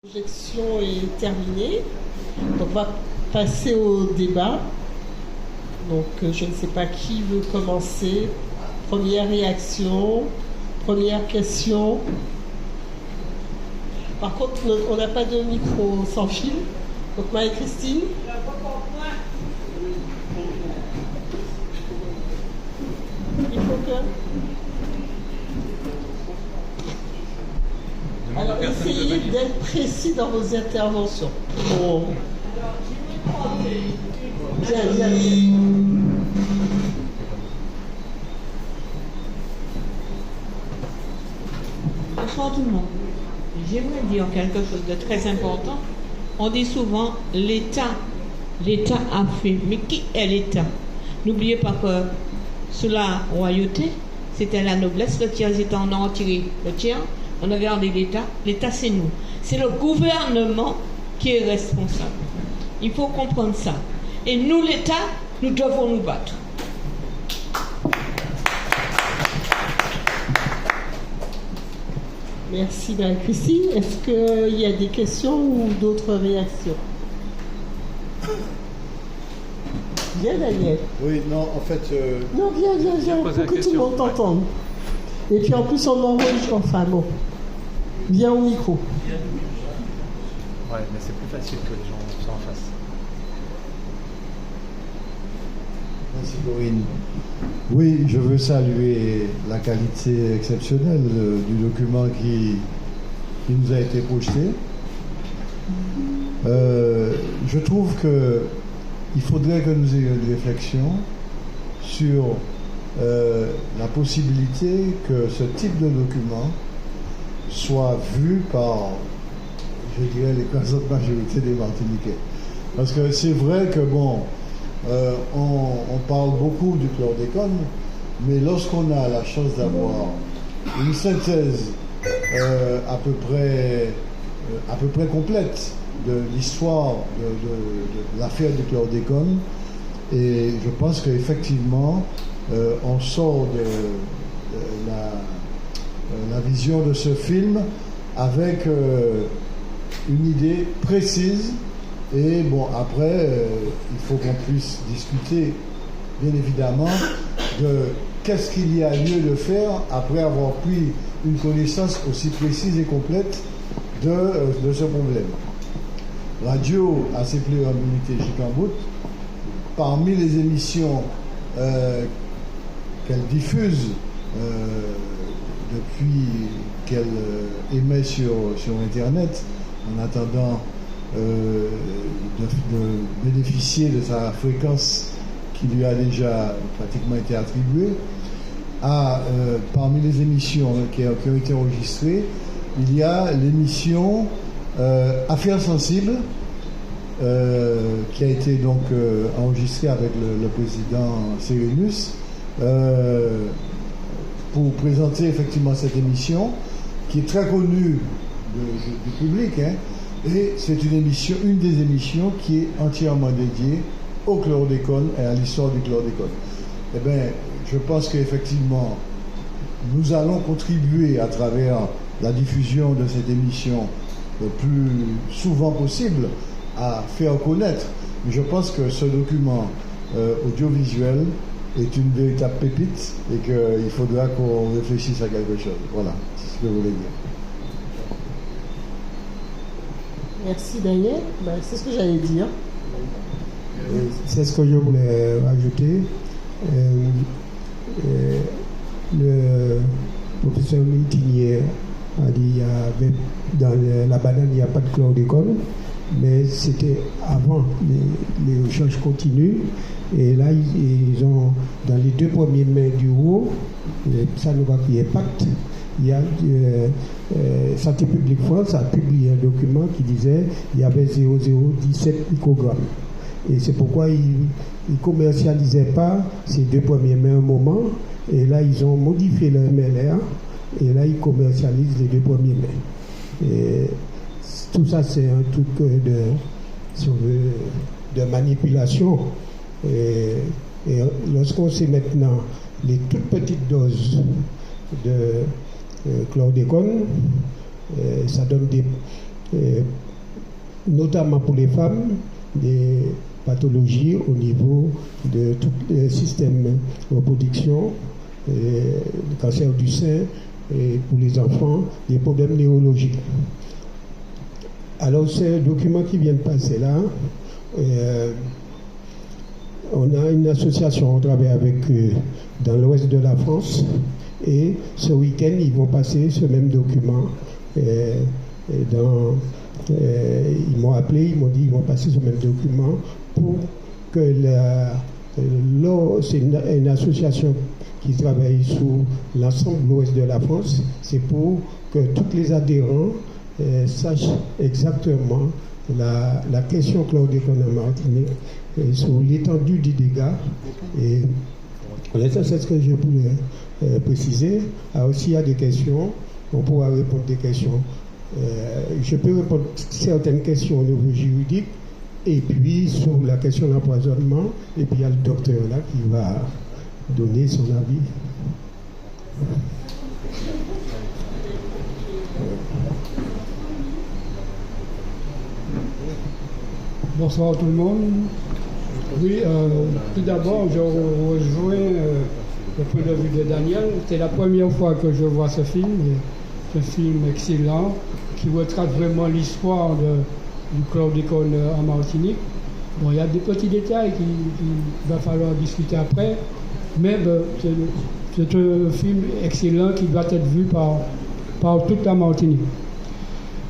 La projection est terminée, donc on va passer au débat. Donc je ne sais pas qui veut commencer. Première réaction, première question. Par contre, on n'a pas de micro sans fil. Donc Marie-Christine. Il faut que... Alors, essayez d'être précis dans vos interventions. Bon. Bien. Bonsoir tout le monde. J'aimerais dire quelque chose de très important. On dit souvent l'État a fait. Mais qui est l'État? N'oubliez pas que sous la royauté, c'était la noblesse, le tiers étant on a retiré le tiers. On a gardé l'État c'est nous. C'est le gouvernement qui est responsable. Il faut comprendre ça. Et nous, l'État, nous devons nous battre. Merci Marie-Christine. Est-ce qu'il y a des questions ou d'autres réactions? Bien Daniel. Oui, non, en fait... Non, viens, pour que tout le monde t'entende. Et puis en plus on enregistre, enfin bon. Viens au micro. Ouais, mais c'est plus facile que les gens soient en face. Merci Corinne. Oui, je veux saluer la qualité exceptionnelle du document qui nous a été projeté. Je trouve qu'il faudrait que nous ayons une réflexion sur la possibilité que ce type de document soit vu par, je dirais, l'écrasante majorité des Martiniquais. Parce que c'est vrai que, bon, on parle beaucoup du chlordécone, mais lorsqu'on a la chance d'avoir une synthèse à peu près complète de l'histoire de l'affaire du chlordécone, et je pense qu'effectivement, on sort de la vision de ce film avec une idée précise. Et bon, après, il faut qu'on puisse discuter, bien évidemment, de qu'est-ce qu'il y a lieu de faire après avoir pris une connaissance aussi précise et complète de ce problème. Radio a ses pléabilités Chikambout. Parmi les émissions qu'elle diffuse depuis qu'elle émet sur Internet, en attendant de bénéficier de sa fréquence qui lui a déjà pratiquement été attribuée, parmi les émissions qui ont été enregistrées, il y a l'émission Affaires sensibles, qui a été donc enregistrée avec le président Sérénus, pour présenter effectivement cette émission qui est très connue du public, hein, et c'est une des émissions qui est entièrement dédiée au chlordécone et à l'histoire du chlordécone. Eh bien, je pense qu'effectivement, nous allons contribuer à travers la diffusion de cette émission le plus souvent possible à faire connaître. Mais je pense que ce document audiovisuel est une véritable pépite et qu'il faudra qu'on réfléchisse à quelque chose. Voilà, c'est ce que je voulais dire. Merci Daniel. C'est ce que j'allais dire. C'est ce que je voulais rajouter. Le professeur Miltinier a dit dans la banane il n'y a pas de chlordécone, mais c'était avant les recherches continuent. Et là, ils ont, dans les 2 premiers mai du haut, Sanofi Impact, il y a Santé publique France a publié un document qui disait qu'il y avait 0,017 microgrammes. Et c'est pourquoi ils ne commercialisaient pas ces 2 premiers mai un moment. Et là, ils ont modifié leur MLR. Et là, ils commercialisent les 2 premiers mai. Et tout ça, c'est un truc de manipulation. Et lorsqu'on sait maintenant les toutes petites doses de chlordécone, ça donne notamment pour les femmes, des pathologies au niveau de tout le système de reproduction, le cancer du sein, et pour les enfants, des problèmes neurologiques. Alors, c'est un document qui vient de passer là. On a une association, on travaille avec eux dans l'ouest de la France, et ce week-end, ils vont passer ce même document. Ils m'ont appelé, ils m'ont dit qu'ils vont passer ce même document pour que c'est une association qui travaille sur l'ensemble de l'ouest de la France. C'est pour que tous les adhérents sachent exactement la question chlordécone en Martinique sur l'étendue du dégât. Et ça, c'est ce que je voulais préciser. Alors, s'il y a des questions, on pourra répondre des questions. Je peux répondre certaines questions au niveau juridique, et puis sur la question de l'empoisonnement, et puis il y a le docteur là qui va donner son avis. Bonsoir tout le monde. Oui, tout d'abord, je rejoins le point de vue de Daniel. C'est la première fois que je vois ce film. C'est un film excellent qui retrace vraiment l'histoire du chlordécone en Martinique. Bon, il y a des petits détails qu'il va falloir discuter après, mais c'est un film excellent qui doit être vu par toute la Martinique.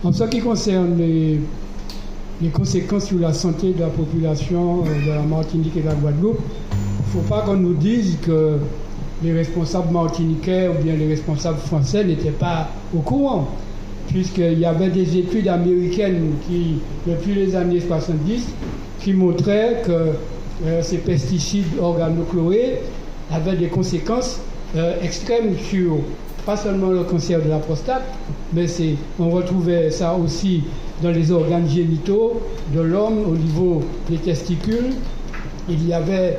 En ce qui concerne les conséquences sur la santé de la population de la Martinique et de la Guadeloupe, il ne faut pas qu'on nous dise que les responsables martiniquais ou bien les responsables français n'étaient pas au courant, puisqu'il y avait des études américaines qui, depuis les années 70, qui montraient que ces pesticides organochlorés avaient des conséquences extrêmes sur pas seulement le cancer de la prostate, mais on retrouvait ça aussi dans les organes génitaux de l'homme, au niveau des testicules. Il y avait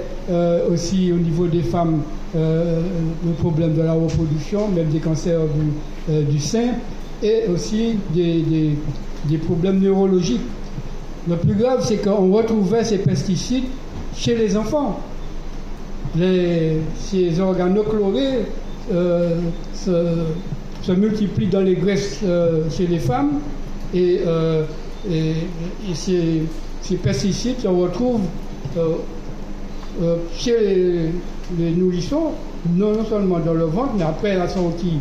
aussi au niveau des femmes le problème de la reproduction, même des cancers du sein, et aussi des problèmes neurologiques. Le plus grave, c'est qu'on retrouvait ces pesticides chez les enfants. Ces organochlorés se multiplient dans les graisses chez les femmes, et ces pesticides se retrouvent chez les nourrissons, non seulement dans le ventre, mais après la sortie,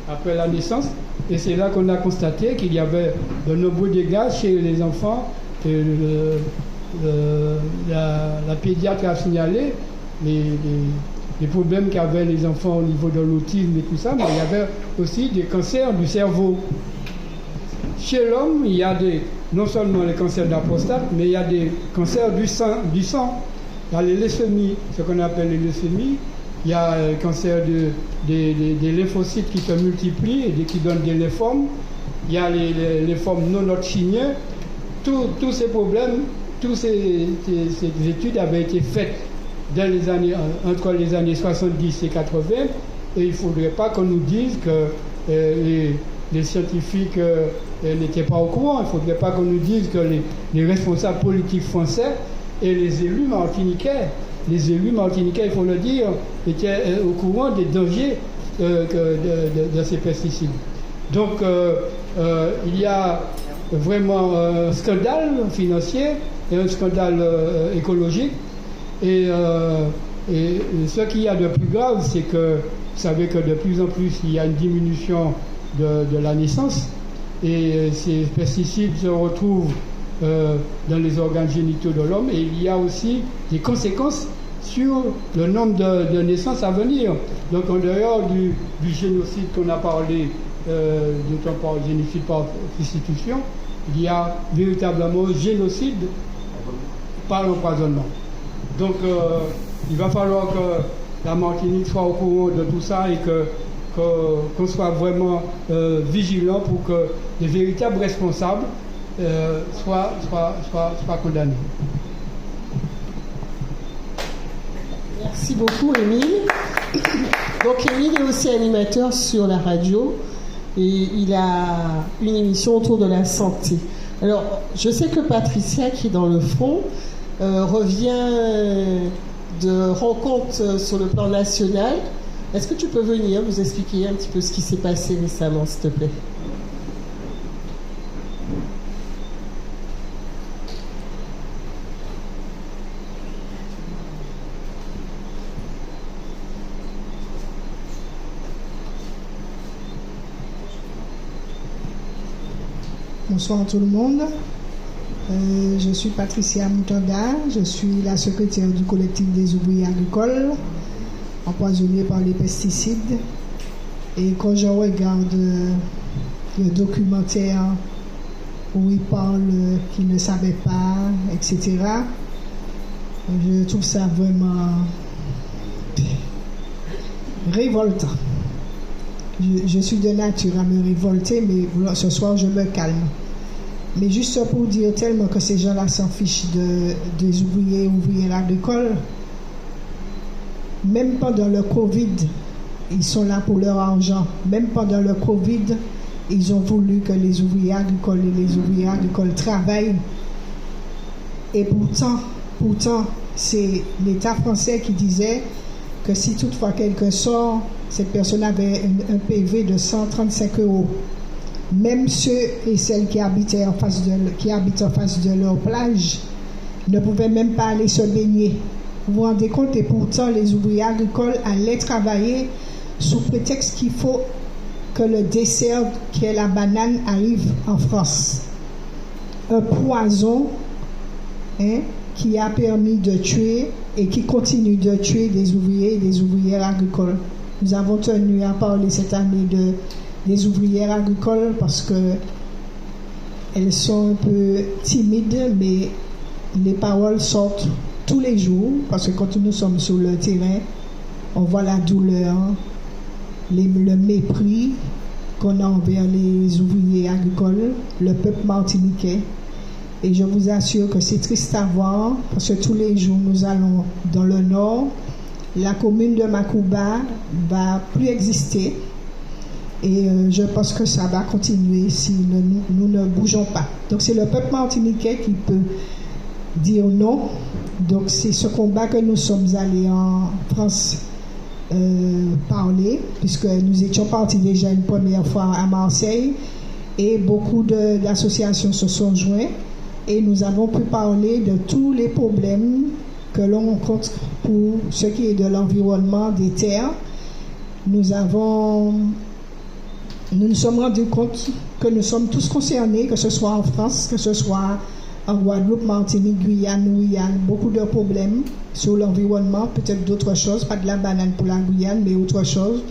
après la naissance. Et c'est là qu'on a constaté qu'il y avait de nombreux dégâts chez les enfants. Et la pédiatre a signalé les problèmes qu'avaient les enfants au niveau de l'autisme et tout ça, mais il y avait aussi des cancers du cerveau. Chez l'homme, il y a non seulement les cancers de la prostate, mais il y a des cancers du sang. Il y a les leucémies, ce qu'on appelle les leucémies. Il y a le cancer des lymphocytes qui se multiplient et qui donnent des lymphomes. Il y a les lymphomes non hodgkiniens. Tous ces problèmes, toutes ces études avaient été faites entre les années 70 et 80. Et il ne faudrait pas qu'on nous dise que les scientifiques n'étaient pas au courant. Il ne faudrait pas qu'on nous dise que les responsables politiques français et les élus martiniquais, il faut le dire, étaient au courant des dangers de ces pesticides. Donc, il y a vraiment un scandale financier et un scandale écologique. Et ce qu'il y a de plus grave, c'est que vous savez que de plus en plus, il y a une diminution de la naissance, et ces pesticides se retrouvent dans les organes génitaux de l'homme, et il y a aussi des conséquences sur le nombre de naissances à venir. Donc en dehors du génocide qu'on a parlé, d'autant par génocide par restitution, il y a véritablement un génocide par l'empoisonnement. Donc il va falloir que la Martinique soit au courant de tout ça et qu'on soit vraiment vigilant pour que les véritables responsables soient condamnés. Merci beaucoup, Émile. Donc, Émile est aussi animateur sur la radio et il a une émission autour de la santé. Alors, je sais que Patricia, qui est dans le front, revient de rencontres sur le plan national. Est-ce que tu peux venir nous expliquer un petit peu ce qui s'est passé récemment, s'il te plaît? Bonsoir tout le monde. Je suis Patricia Moutanda, je suis la secrétaire du collectif des ouvriers agricoles empoisonnés par les pesticides. Et quand je regarde le documentaire où il parle qu'il ne savait pas, etc., je trouve ça vraiment révoltant. Je suis de nature à me révolter, mais ce soir je me calme. Mais juste pour dire tellement que ces gens-là s'en fichent des ouvriers agricoles, même pendant le Covid, ils sont là pour leur argent. Même pendant le Covid, ils ont voulu que les ouvriers agricoles et les ouvriers agricoles travaillent. Et pourtant, c'est l'État français qui disait que si toutefois quelqu'un sort, cette personne avait un PV de 135 €. Même ceux et celles qui habitent en face de leur plage ne pouvaient même pas aller se baigner. Vous vous rendez compte? Et pourtant, les ouvriers agricoles allaient travailler sous prétexte qu'il faut que le dessert, qui est la banane, arrive en France. Un poison qui a permis de tuer et qui continue de tuer des ouvriers et des ouvrières agricoles. Nous avons tenu à parler cette année des ouvrières agricoles parce qu'elles sont un peu timides, mais les paroles sortent tous les jours, parce que quand nous sommes sur le terrain, on voit la douleur, le mépris qu'on a envers les ouvriers agricoles, le peuple martiniquais. Et je vous assure que c'est triste à voir, parce que tous les jours nous allons dans le nord, la commune de Makouba va plus exister. Et je pense que ça va continuer si nous ne bougeons pas. Donc c'est le peuple martiniquais qui peut dire non. Donc c'est ce combat que nous sommes allés en France parler, puisque nous étions partis déjà une première fois à Marseille et beaucoup d'associations se sont joints et nous avons pu parler de tous les problèmes que l'on rencontre pour ce qui est de l'environnement des terres. Nous nous sommes rendus compte que nous sommes tous concernés, que ce soit en France, que ce soit en Guadeloupe, Martinique, Guyane, il y a beaucoup de problèmes sur l'environnement, peut-être d'autres choses, pas de la banane pour la Guyane, mais autre chose.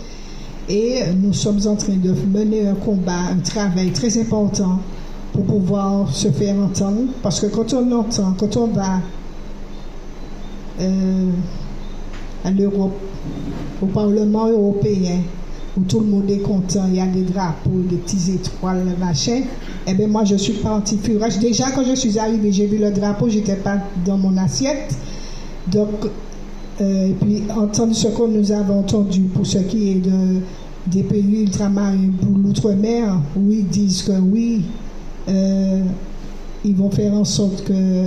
Et nous sommes en train de mener un combat, un travail très important pour pouvoir se faire entendre. Parce que quand on va à l'Europe, au Parlement européen, où tout le monde est content, il y a des drapeaux, des petits étoiles, machin. Eh bien, moi, je suis partie furieuse. Déjà, quand je suis arrivée, j'ai vu le drapeau, je n'étais pas dans mon assiette. Donc, et puis, entendre ce que nous avons entendu pour ce qui est des pays ultramarins pour l'outre-mer, où ils disent que oui, ils vont faire en sorte que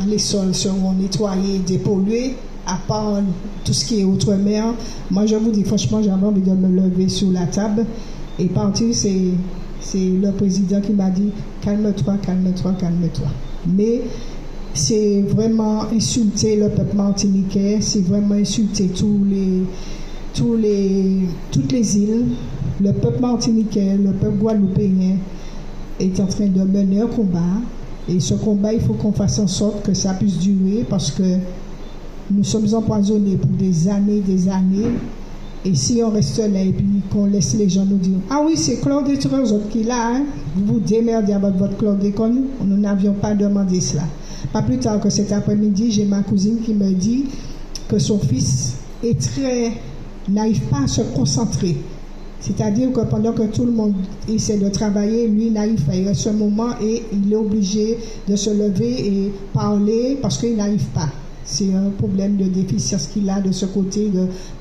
les sols seront nettoyés, dépollués, à part tout ce qui est outre-mer. Moi, je vous dis, franchement, j'avais envie de me lever sur la table et partir. C'est le président qui m'a dit calme-toi, calme-toi, calme-toi. Mais c'est vraiment insulter le peuple martiniquais, c'est vraiment insulter toutes les îles. Le peuple martiniquais, le peuple guadeloupéen est en train de mener un combat. Et ce combat, il faut qu'on fasse en sorte que ça puisse durer parce que nous sommes empoisonnés pour des années. Et si on reste là et puis qu'on laisse les gens nous dire « Ah oui, c'est chlordécone qui l'a, hein? Vous vous démerdez avec votre chlordécone. » Nous n'avions pas demandé cela. Pas plus tard que cet après-midi, j'ai ma cousine qui me dit que son fils n'arrive pas à se concentrer. C'est-à-dire que pendant que tout le monde essaie de travailler, lui n'arrive pas. Il reste un moment et il est obligé de se lever et parler parce qu'il n'arrive pas. C'est un problème de déficience qu'il a de ce côté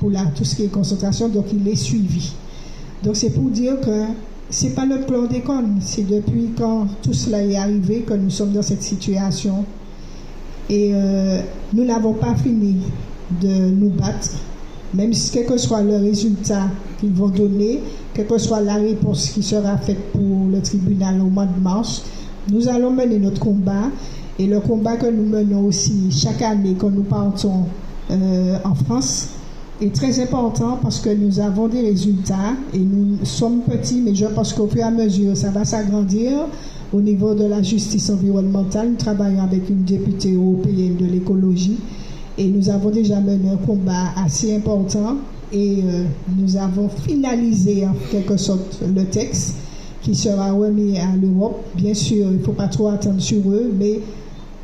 pour tout ce qui est concentration, donc il est suivi. Donc c'est pour dire que c'est pas le chlordécone, c'est depuis quand tout cela est arrivé que nous sommes dans cette situation. Et nous n'avons pas fini de nous battre, même si quel que soit le résultat qu'ils vont donner, quelle que soit la réponse qui sera faite pour le tribunal au mois de mars, nous allons mener notre combat. Et le combat que nous menons aussi chaque année quand nous partons en France est très important parce que nous avons des résultats et nous sommes petits, mais je pense qu'au fur et à mesure, ça va s'agrandir. Au niveau de la justice environnementale, nous travaillons avec une députée européenne de l'écologie et nous avons déjà mené un combat assez important et nous avons finalisé en quelque sorte le texte qui sera remis à l'Europe. Bien sûr, il ne faut pas trop attendre sur eux, mais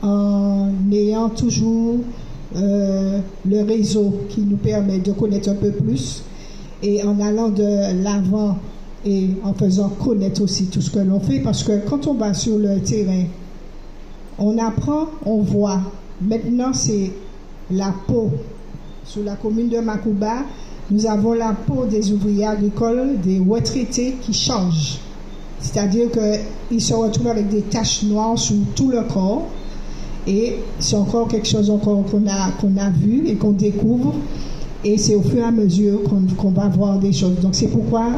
en ayant toujours le réseau qui nous permet de connaître un peu plus et en allant de l'avant et en faisant connaître aussi tout ce que l'on fait, parce que quand on va sur le terrain, on apprend, on voit. Maintenant, c'est la peau. Sur la commune de Makouba, nous avons la peau des ouvriers agricoles, des retraités qui changent. C'est-à-dire qu'ils se retrouvent avec des taches noires sur tout le corps. Et c'est encore quelque chose encore qu'on a vu et qu'on découvre. Et c'est au fur et à mesure qu'on va voir des choses. Donc c'est pourquoi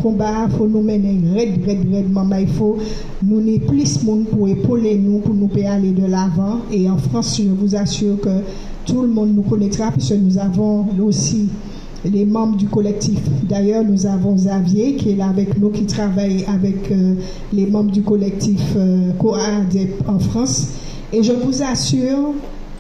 combat, il faut nous mener redement. Il faut nous ni plus monde pour épauler nous, pour nous aller de l'avant. Et en France, je vous assure que tout le monde nous connaîtra, puisque nous avons aussi les membres du collectif. D'ailleurs, nous avons Xavier qui est là avec nous, qui travaille avec les membres du collectif COADEP en France. Et je vous assure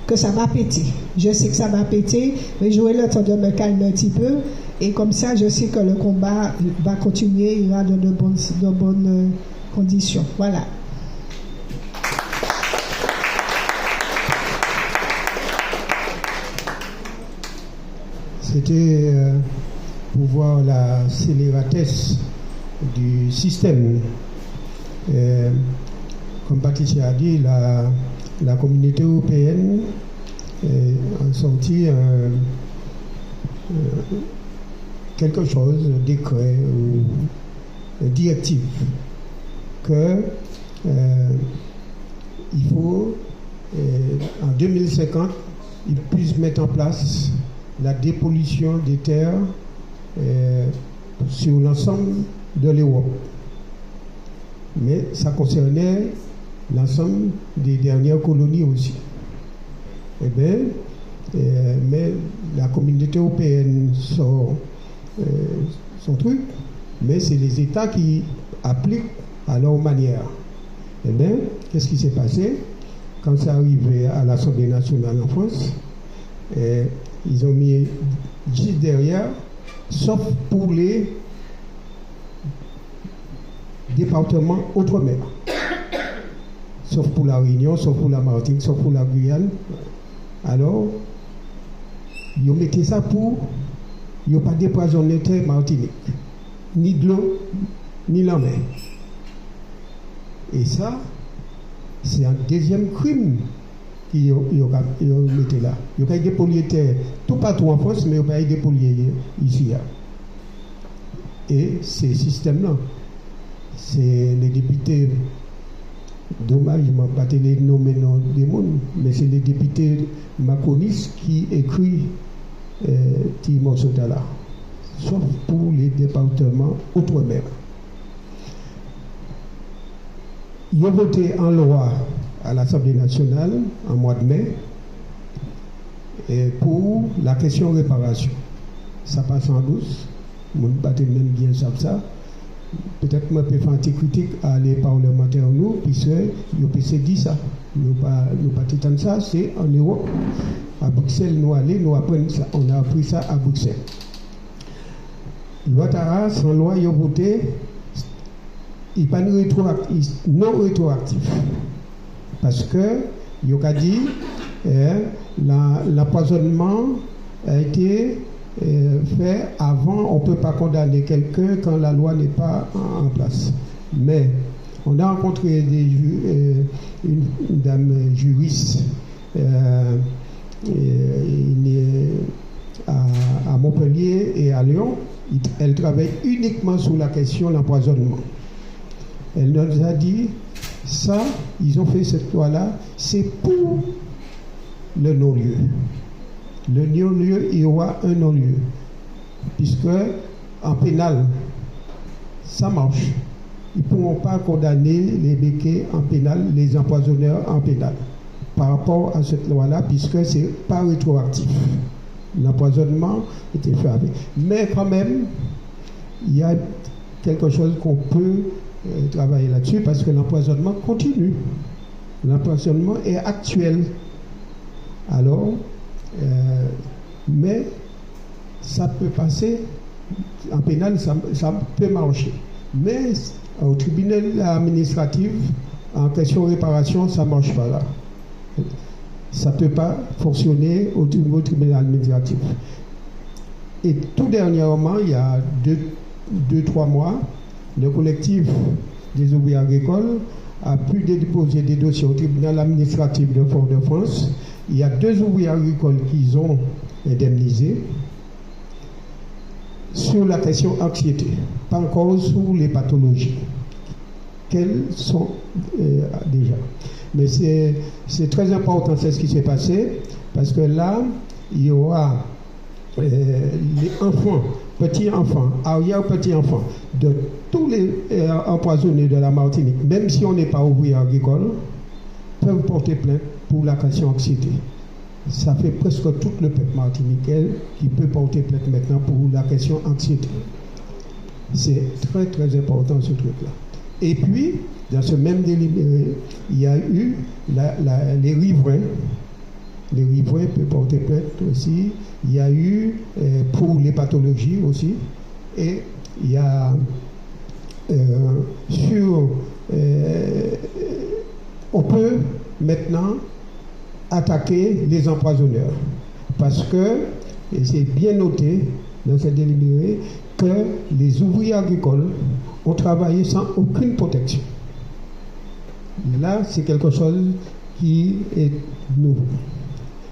que ça va péter. Je sais que ça va péter, mais j'aurai le temps de me calmer un petit peu. Et comme ça, je sais que le combat va continuer, il ira dans de bonnes conditions. Voilà. C'était pour voir la scélératesse du système. Comme Patricia a dit, la communauté européenne a sorti quelque chose, décret ou directive, que il faut en 2050 ils puissent mettre en place la dépollution des terres sur l'ensemble de l'Europe. Mais ça concernait l'ensemble des dernières colonies aussi. Eh bien, mais la communauté européenne sort son truc, mais c'est les États qui appliquent à leur manière. Eh bien, qu'est-ce qui s'est passé? Quand c'est arrivé à l'Assemblée nationale en France, ils ont mis juste derrière, sauf pour les départements outre-mer. Sauf pour la Réunion, sauf pour la Martinique, sauf pour la Guyane. Alors, ils ont mis ça pour ne pas dépoisonner terre Martinique, ni de l'eau, ni la mer. Et ça, c'est un deuxième crime qu'ils ont mis là. Ils ont dépollué terre tout partout en France, mais ils n'ont pas dépollué ici. Et ces systèmes-là, c'est les députés. Dommage, je ne vais pas te les nommer dans des mondes, mais c'est les députés macronistes qui écrivent Timon Sotala, sauf pour les départements outre-mer. Ils ont voté en loi à l'Assemblée nationale en mois de mai pour la question réparation. Ça passe en douce, je ne vais pas même bien savoir ça. Peut-être que je peux faire une petite critique à les parlementaires, nous, puisque nous peut dit ça. Nous pas tout ça, c'est en Europe. À Bruxelles, nous allons, nous apprenons ça. On a appris ça à Bruxelles. Loi Tara, sans loi, ils ont voté, il n'est pas non rétroactif. Parce que, ils ont dit, l'empoisonnement a été fait avant, on ne peut pas condamner quelqu'un quand la loi n'est pas en place. Mais on a rencontré une dame juriste à Montpellier et à Lyon, Elle travaille uniquement sur la question de l'empoisonnement. Elle nous a dit, ça, ils ont fait cette loi-là, c'est pour le non-lieu. Le non-lieu, il y aura un non-lieu. Puisque, en pénal, ça marche. Ils ne pourront pas condamner les béquets en pénal, les empoisonneurs en pénal, par rapport à cette loi-là, puisque ce n'est pas rétroactif. L'empoisonnement était fait avec. Mais quand même, il y a quelque chose qu'on peut travailler là-dessus, parce que l'empoisonnement continue. L'empoisonnement est actuel. Alors, mais ça peut passer, en pénal, ça peut marcher. Mais au tribunal administratif, en question de réparation, ça ne marche pas là. Ça ne peut pas fonctionner au tribunal administratif. Et tout dernièrement, il y a 2-3 mois, le collectif des ouvriers agricoles a pu déposer des dossiers au tribunal administratif de Fort-de-France. Il y a 2 ouvriers agricoles qui ont indemnisé sur la question anxiété, pas encore sur les pathologies. Quelles sont déjà. Mais c'est très important, c'est ce qui s'est passé, parce que là, il y aura les enfants, petits-enfants, arrière-petits-enfants, de tous les empoisonnés de la Martinique, même si on n'est pas ouvrier agricole, peuvent porter plainte pour la question anxiété. Ça fait presque tout le peuple martiniquais qui peut porter plainte maintenant pour la question anxiété. C'est très très important ce truc-là. Et puis, dans ce même délibéré, il y a eu les riverains. Les riverains peuvent porter plainte aussi. Il y a eu pour les pathologies aussi. Et il y a on peut maintenant attaquer les empoisonneurs. Parce que, et c'est bien noté dans ce délibéré, que les ouvriers agricoles ont travaillé sans aucune protection. Là, c'est quelque chose qui est nouveau.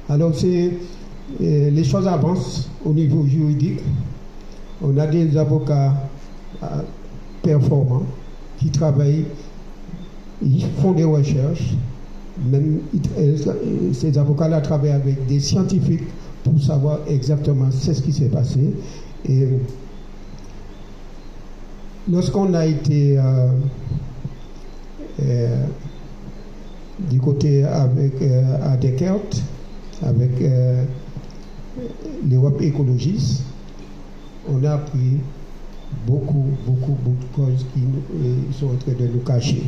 Alors, les choses avancent au niveau juridique. On a des avocats performants qui travaillent, ils font des recherches. Même ces avocats-là travaillent avec des scientifiques pour savoir exactement ce qui s'est passé. Et lorsqu'on a été du côté à Descartes, avec l'Europe écologiste, on a appris beaucoup de causes qui sont en train de nous cacher.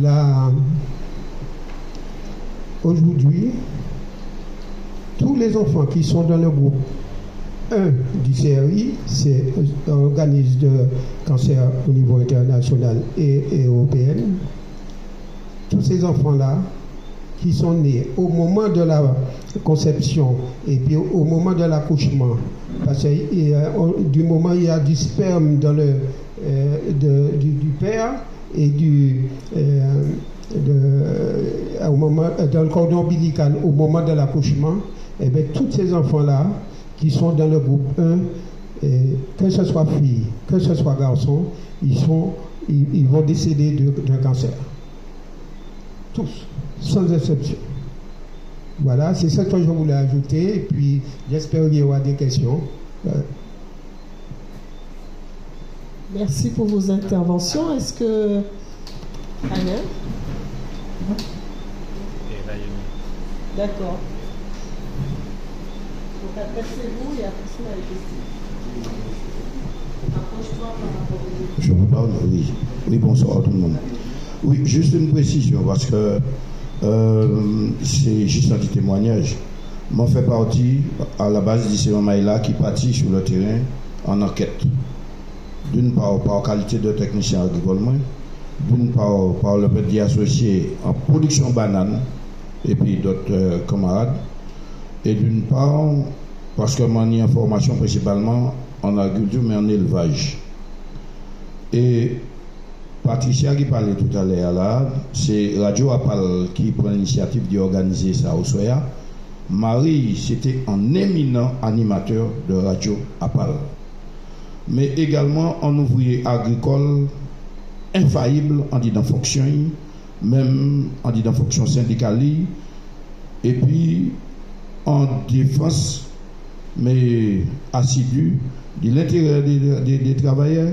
Là, aujourd'hui, tous les enfants qui sont dans le groupe 1 du CRI, c'est un organisme de cancer au niveau international et européen. Tous ces enfants-là, qui sont nés au moment de la conception et puis au moment de l'accouchement, parce que du moment où il y a du sperme dans du père et dans le cordon ombilical au moment de l'accouchement, et bien tous ces enfants-là qui sont dans le groupe 1, que ce soit fille, que ce soit garçon, ils vont décéder d'un cancer. Tous, sans exception. Voilà, c'est ça que je voulais ajouter, et puis j'espère qu'il y aura des questions. Merci pour vos interventions. Est-ce que... Alain? D'accord. Donc après c'est vous et après c'est la question. Approche-toi par rapport aux... Je vous parle, oui. Oui, bonsoir à tout le monde. Oui, juste une précision, parce que c'est juste un petit témoignage. M'en fait partie à la base d'Issé Maïla qui partit sur le terrain en enquête. D'une part par qualité de technicien agricole, d'une part par le petit associé en production banane et puis d'autres camarades, et d'une part parce que mon information principalement en agriculture mais en élevage. Et Patricia qui parlait tout à l'heure là, c'est Radio Apal qui prend l'initiative d'organiser ça au Soya. Marie, c'était un éminent animateur de radio à Pal, mais également un ouvrier agricole infaillible en dit dans fonction, même en dit dans fonction syndicale, et puis en défense, mais assidu de l'intérêt des travailleurs,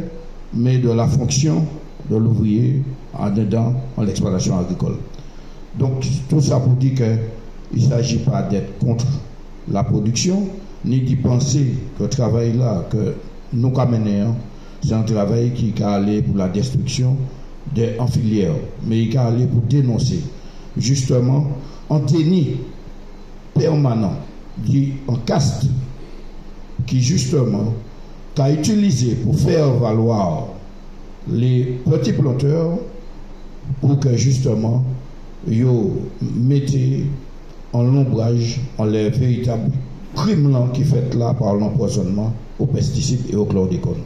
mais de la fonction de l'ouvrier en dedans en l'exploitation agricole. Donc tout ça pour dire qu'il ne s'agit pas d'être contre la production, ni d'y penser que le travail là que nous menons, c'est un travail qui a allé pour la destruction des en filière, mais il a allé pour dénoncer justement un déni permanent, un caste qui justement a utilisé pour faire valoir les petits planteurs pour que justement ils mettent en l'ombrage en les véritables crimes qui fait là par l'empoisonnement aux pesticides et au chlordécone.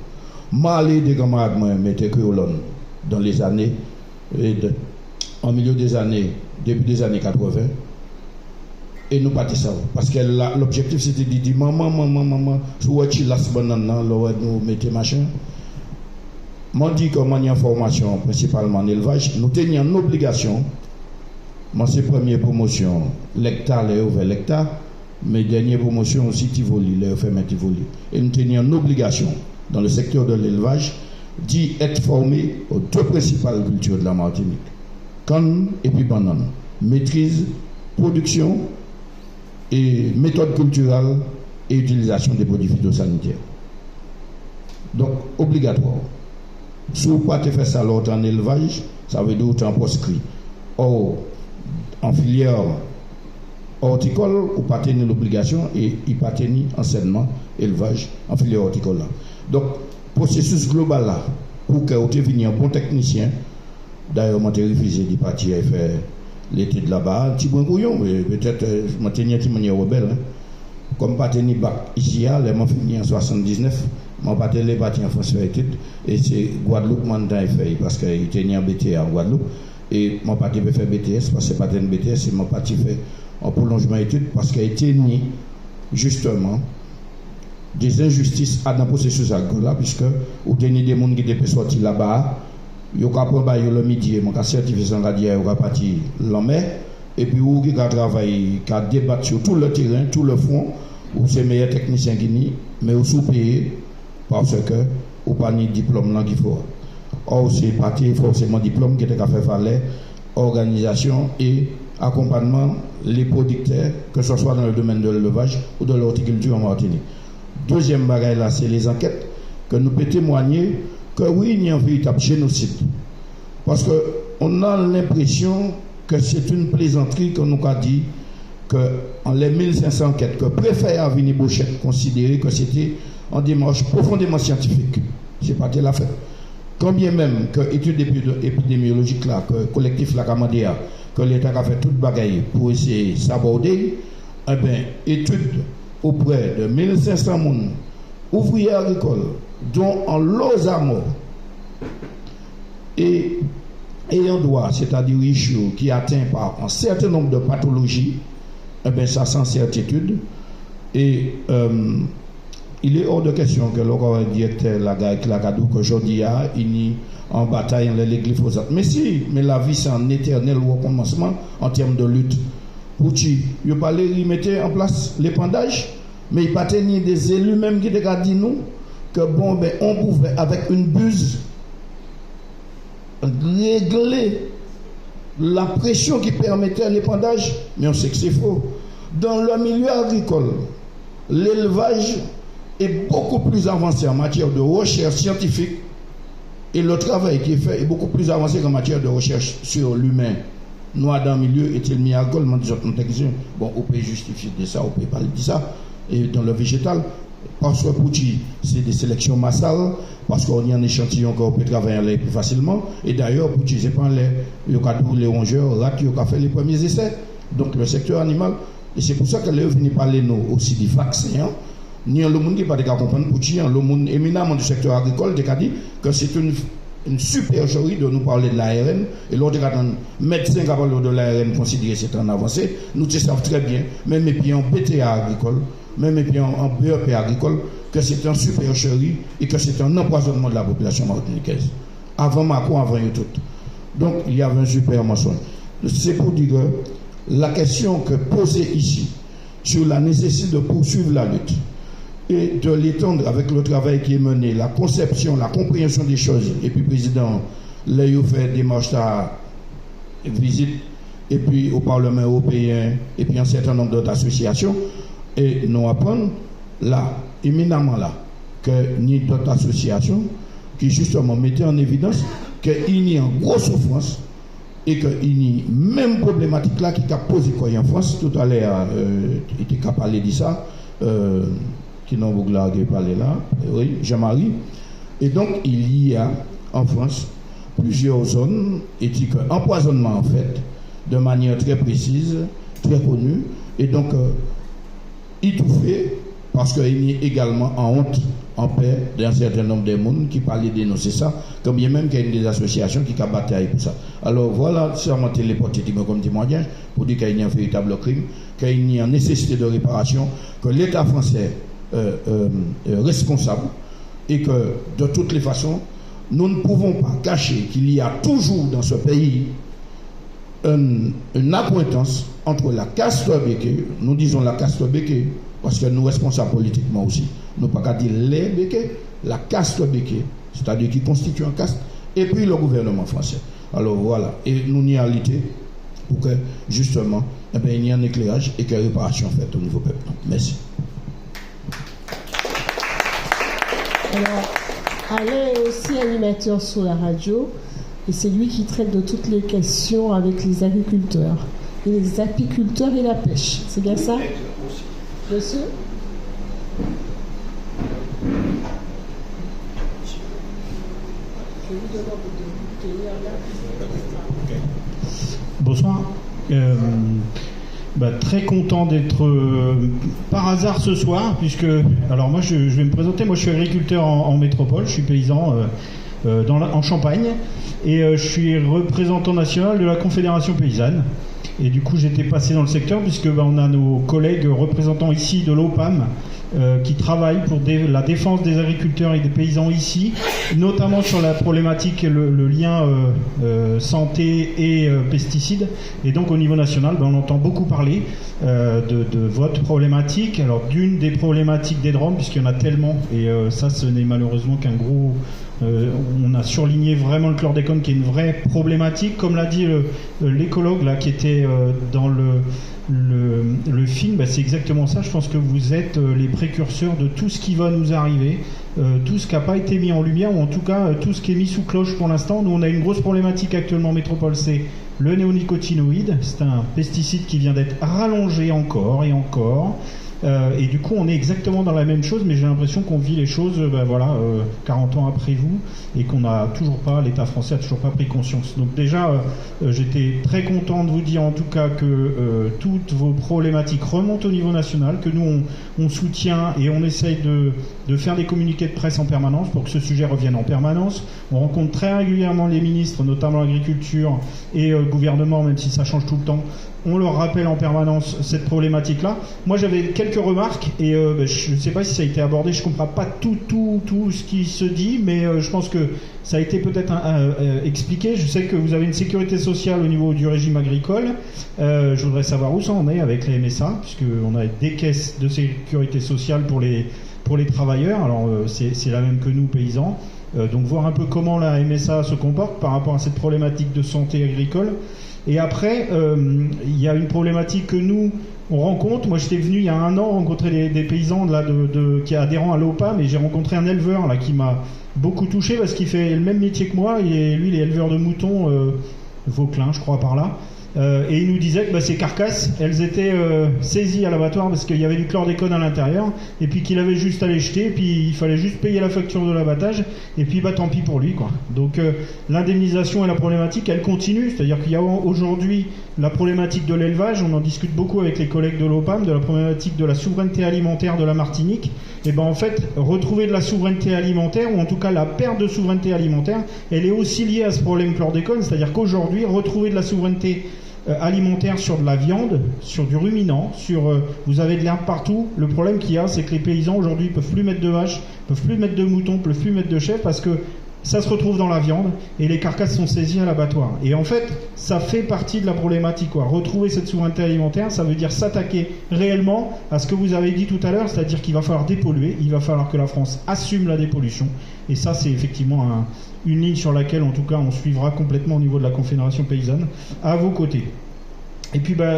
Malé des camarades mettaient que dans les années en milieu des années, début des années 80, et nous pas ça parce que l'objectif c'était de dire maman soit tu las banana nous mettez machin. Moi dit que moi en formation principalement en élevage, nous tenions une obligation. Moi c'est première promotion l'hectare les ouvert l'hectare, mais dernière promotion aussi Tivoli les fait Tivoli, et nous tenions une obligation dans le secteur de l'élevage d'y être formé aux deux principales cultures de la Martinique, canne et puis banane, maîtrise, production et méthode culturelle et utilisation des produits phytosanitaires. Donc obligatoire. Si vous ne pouvez pas faire ça l'autre en élevage, ça veut dire autant proscrit. Or, en filière horticole, vous pas tenir l'obligation et il pas tenir enseignement élevage en filière horticole là. Donc processus global là pour que vous deveniez un bon technicien. D'ailleurs, moi j'ai refusé de partir et faire l'étude là-bas, petit bon couillon, peut-être moi tenir petit manière rebelle. Comme pas tenir bac ici là, moi fini en 79, moi pas tenir parti en France faire étude et c'est Guadeloupe mandat fait parce que il tenir en BTS en Guadeloupe et moi pas faire BTS parce que pas tenir BTS, c'est moi parti faire en prolongement études parce qu'il était ni justement des injustices dans le processus agricole puisque au dernier des monde qui étaient sortis là-bas, yo ka prendre le midi mon ka certifié sans radier yo parti l'homme et puis ou qui a travaillé qui a débattu sur tout le terrain, tout le front ou c'est meilleur technicien qui ni mais ou sous-payé parce que ou pas ni diplôme là qu'il faut. Or c'est parti forcément diplôme qui était qu'à faire valer organisation et accompagnement les producteurs, que ce soit dans le domaine de l'élevage ou de l'horticulture en Martinique. Deuxième bagaille là, c'est les enquêtes que nous pouvons témoigner que oui, il y a un véritable génocide. Parce qu'on a l'impression que c'est une plaisanterie qu'on nous a dit qu'en les 1500 enquêtes que préfet Avini Bouchette considérait que c'était en démarche profondément scientifique. C'est pas de la fait. Quand bien même que études épidémiologiques là, que collectif la Camandia, que l'État a fait toute bagaille pour essayer de s'aborder, eh bien, études auprès de 1500 personnes, ouvriers agricoles, dont en Lozamo, et ayant droit, c'est-à-dire issue qui atteint par un certain nombre de pathologies, eh bien, ça sans certitude. Et il est hors de question que le directeur Lagadou, qu'aujourd'hui il y a en bataille les glyphosates. Mais si, mais la vie c'est un éternel recommencement en termes de lutte. Pour qui il parlait, il mettait en place l'épandage, mais il pas tenir des élus même qui ont dit nous que bon ben on pouvait avec une buse régler la pression qui permettait l'épandage, mais on sait que c'est faux. Dans le milieu agricole, l'élevage est beaucoup plus avancé en matière de recherche scientifique et le travail qui est fait est beaucoup plus avancé qu'en matière de recherche sur l'humain. Nous, dans le milieu, est-il mis à alcool, bon, on peut justifier de ça, on peut parler de ça, et dans le végétal, parce que pour c'est des sélections massales, parce qu'on y a un échantillon qu'on peut travailler plus facilement, et d'ailleurs, pour c'est pas les rongeurs, rats, qui ont fait les premiers essais, donc le secteur animal, et c'est pour ça que les venus parler nous aussi des vaccins. Ni le monde qui pas de comprendre pour le monde éminemment du secteur agricole qui a dit que c'est une une supercherie de nous parler de l'ARN, et l'autre médecin qui parle de l'ARN considéré c'est en avancé, nous savons très bien, même et puis en BTA agricole, même et puis en BEP agricole, que c'est une supercherie et que c'est un empoisonnement de la population martiniquaise. Avant Macron, avant tout. Donc il y avait un super mensonge. C'est pour dire que la question que posée ici sur la nécessité de poursuivre la lutte et de l'étendre avec le travail qui est mené, la conception, la compréhension des choses, et puis président, là il fait démarche à visite, et puis au Parlement européen, et puis un certain nombre d'autres associations, et nous apprenons là, éminemment là, que ni d'autres associations qui justement mettaient en évidence qu'il y a une grosse souffrance et qu'il y a même problématique là qui a posé quoi en France. Tout à l'heure, il était qu'à parler de ça, qui n'ont pas parlé là, oui, Jean-Marie. Et donc, il y a en France plusieurs zones éthiques empoisonnement en fait, de manière très précise, très connue, et donc étouffé parce qu'il y a également en honte, en paix d'un certain nombre de monde qui parlaient de dénoncer ça, comme bien même qu'il y a des associations qui ont bataillé pour ça. Alors voilà, c'est vraiment téléporté comme témoignage pour dire qu'il y a un véritable crime, qu'il y a une nécessité de réparation, que l'État français est responsable et que de toutes les façons, nous ne pouvons pas cacher qu'il y a toujours dans ce pays une accointance entre la caste béquée, nous disons la caste béquée, parce que nous responsables politiquement aussi, nous ne pouvons pas dire les béquets, la caste béquée, c'est-à-dire qui constitue un caste, et puis le gouvernement français. Alors voilà, et nous n'y allons pour que justement, il y ait un éclairage et que réparation faite au niveau peuple. Merci. Alors, Alain est aussi animateur sur la radio, et c'est lui qui traite de toutes les questions avec les agriculteurs, et les apiculteurs et la pêche. C'est bien ça? Monsieur? Bonsoir. Très content d'être par hasard ce soir, puisque, alors moi je vais me présenter, moi je suis agriculteur en métropole, je suis paysan en Champagne, et je suis représentant national de la Confédération paysanne. Et du coup j'étais passé dans le secteur, puisque on a nos collègues représentants ici de l'OPAM qui travaillent pour la défense des agriculteurs et des paysans ici, notamment sur la problématique, le lien santé et pesticides. Et donc au niveau national, on entend beaucoup parler de votre problématique. Alors d'une des problématiques des drones, puisqu'il y en a tellement, et ça ce n'est malheureusement qu'un gros... on a surligné vraiment le chlordécone qui est une vraie problématique, comme l'a dit l'écologue là qui était dans le film. C'est exactement ça. Je pense que vous êtes les précurseurs de tout ce qui va nous arriver, tout ce qui n'a pas été mis en lumière, ou en tout cas tout ce qui est mis sous cloche pour l'instant. Nous on a une grosse problématique actuellement en métropole, c'est le néonicotinoïde. C'est un pesticide qui vient d'être rallongé encore et encore. Et du coup on est exactement dans la même chose, mais j'ai l'impression qu'on vit les choses 40 ans après vous, et qu'on n'a toujours pas, l'État français a toujours pas pris conscience. Donc déjà j'étais très content de vous dire en tout cas que toutes vos problématiques remontent au niveau national, que nous on soutient et on essaye de faire des communiqués de presse en permanence pour que ce sujet revienne en permanence. On rencontre très régulièrement les ministres, notamment l'agriculture et le gouvernement, même si ça change tout le temps. On leur rappelle en permanence cette problématique-là. Moi, j'avais quelques remarques, et je ne sais pas si ça a été abordé, je ne comprends pas tout ce qui se dit, mais je pense que ça a été peut-être expliqué. Je sais que vous avez une sécurité sociale au niveau du régime agricole. Je voudrais savoir où ça en est avec les MSA, puisqu'on a des caisses de sécurité sociale pour les travailleurs. Alors, c'est la même que nous, paysans. Donc, voir un peu comment la MSA se comporte par rapport à cette problématique de santé agricole. Et après, il y a une problématique que nous, on rencontre. Moi, j'étais venu il y a 1 an rencontrer des paysans là, qui est adhérent à l'OPAM, et j'ai rencontré un éleveur là, qui m'a beaucoup touché parce qu'il fait le même métier que moi. Lui, il est éleveur de moutons, Vauclin, je crois, par là. Et il nous disait que ces carcasses, elles étaient saisies à l'abattoir parce qu'il y avait du chlordécone à l'intérieur, et puis qu'il avait juste à les jeter, et puis il fallait juste payer la facture de l'abattage, et puis tant pis pour lui, quoi. Donc l'indemnisation et la problématique, elle continue, c'est-à-dire qu'il y a aujourd'hui la problématique de l'élevage, on en discute beaucoup avec les collègues de l'OPAM, de la problématique de la souveraineté alimentaire de la Martinique. Et en fait, retrouver de la souveraineté alimentaire, ou en tout cas la perte de souveraineté alimentaire, elle est aussi liée à ce problème chlordécone, c'est-à-dire qu'aujourd'hui, retrouver de la souveraineté alimentaire sur de la viande, sur du ruminant, vous avez de l'herbe partout. Le problème qu'il y a, c'est que les paysans aujourd'hui peuvent plus mettre de vaches, peuvent plus mettre de moutons, peuvent plus mettre de chèvres, parce que ça se retrouve dans la viande et les carcasses sont saisies à l'abattoir. Et en fait, ça fait partie de la problématique, quoi. Retrouver cette souveraineté alimentaire, ça veut dire s'attaquer réellement à ce que vous avez dit tout à l'heure, c'est-à-dire qu'il va falloir dépolluer, il va falloir que la France assume la dépollution. Et ça, c'est effectivement une ligne sur laquelle, en tout cas, on suivra complètement au niveau de la Confédération paysanne, à vos côtés. Et puis, voilà,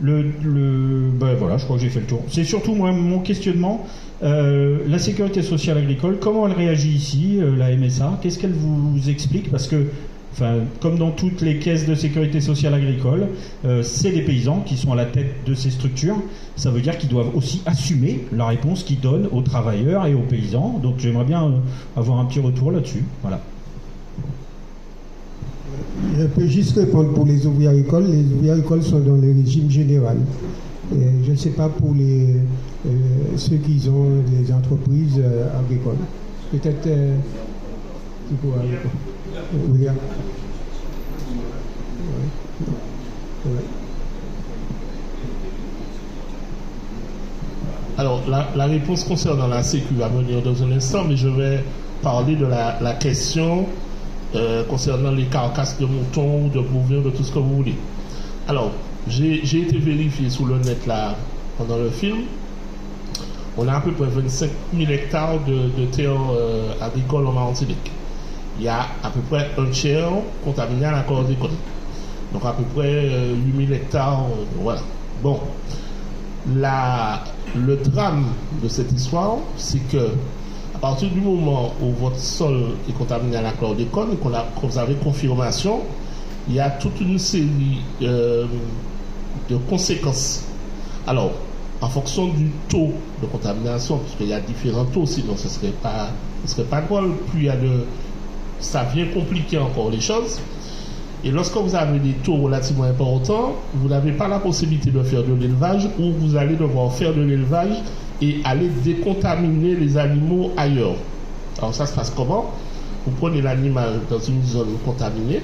je crois que j'ai fait le tour. C'est surtout, moi, mon questionnement. La sécurité sociale agricole, comment elle réagit ici, la MSA? Qu'est-ce qu'elle vous explique? Parce que, comme dans toutes les caisses de sécurité sociale agricole, c'est des paysans qui sont à la tête de ces structures. Ça veut dire qu'ils doivent aussi assumer la réponse qu'ils donnent aux travailleurs et aux paysans. Donc j'aimerais bien avoir un petit retour là-dessus. Voilà. Je peux juste répondre pour les ouvriers agricoles. Les ouvriers agricoles sont dans le régime général. Je ne sais pas pour ceux qui ont les entreprises agricoles. Peut-être tu pourras répondre. William. Ouais. Alors, la réponse concernant la Sécu va venir dans un instant, mais je vais parler de la question concernant les carcasses de moutons ou de bovins, de tout ce que vous voulez. Alors, j'ai été vérifié sur le net là pendant le film. On a à peu près 25 000 hectares de terres agricoles en Martinique. Il y a à peu près un tiers contaminé à la chlordécone. Donc à peu près 8 000 hectares. Voilà. Bon. Le drame de cette histoire, c'est que à partir du moment où votre sol est contaminé à la chlordécone et que vous avez confirmation, il y a toute une série de conséquences. Alors, en fonction du taux de contamination, parce qu'il y a différents taux, sinon ce serait pas drôle. Plus ça vient compliquer encore les choses. Et lorsque vous avez des taux relativement importants, vous n'avez pas la possibilité de faire de l'élevage, ou vous allez devoir faire de l'élevage et aller décontaminer les animaux ailleurs. Alors ça se passe comment? Vous prenez l'animal dans une zone contaminée,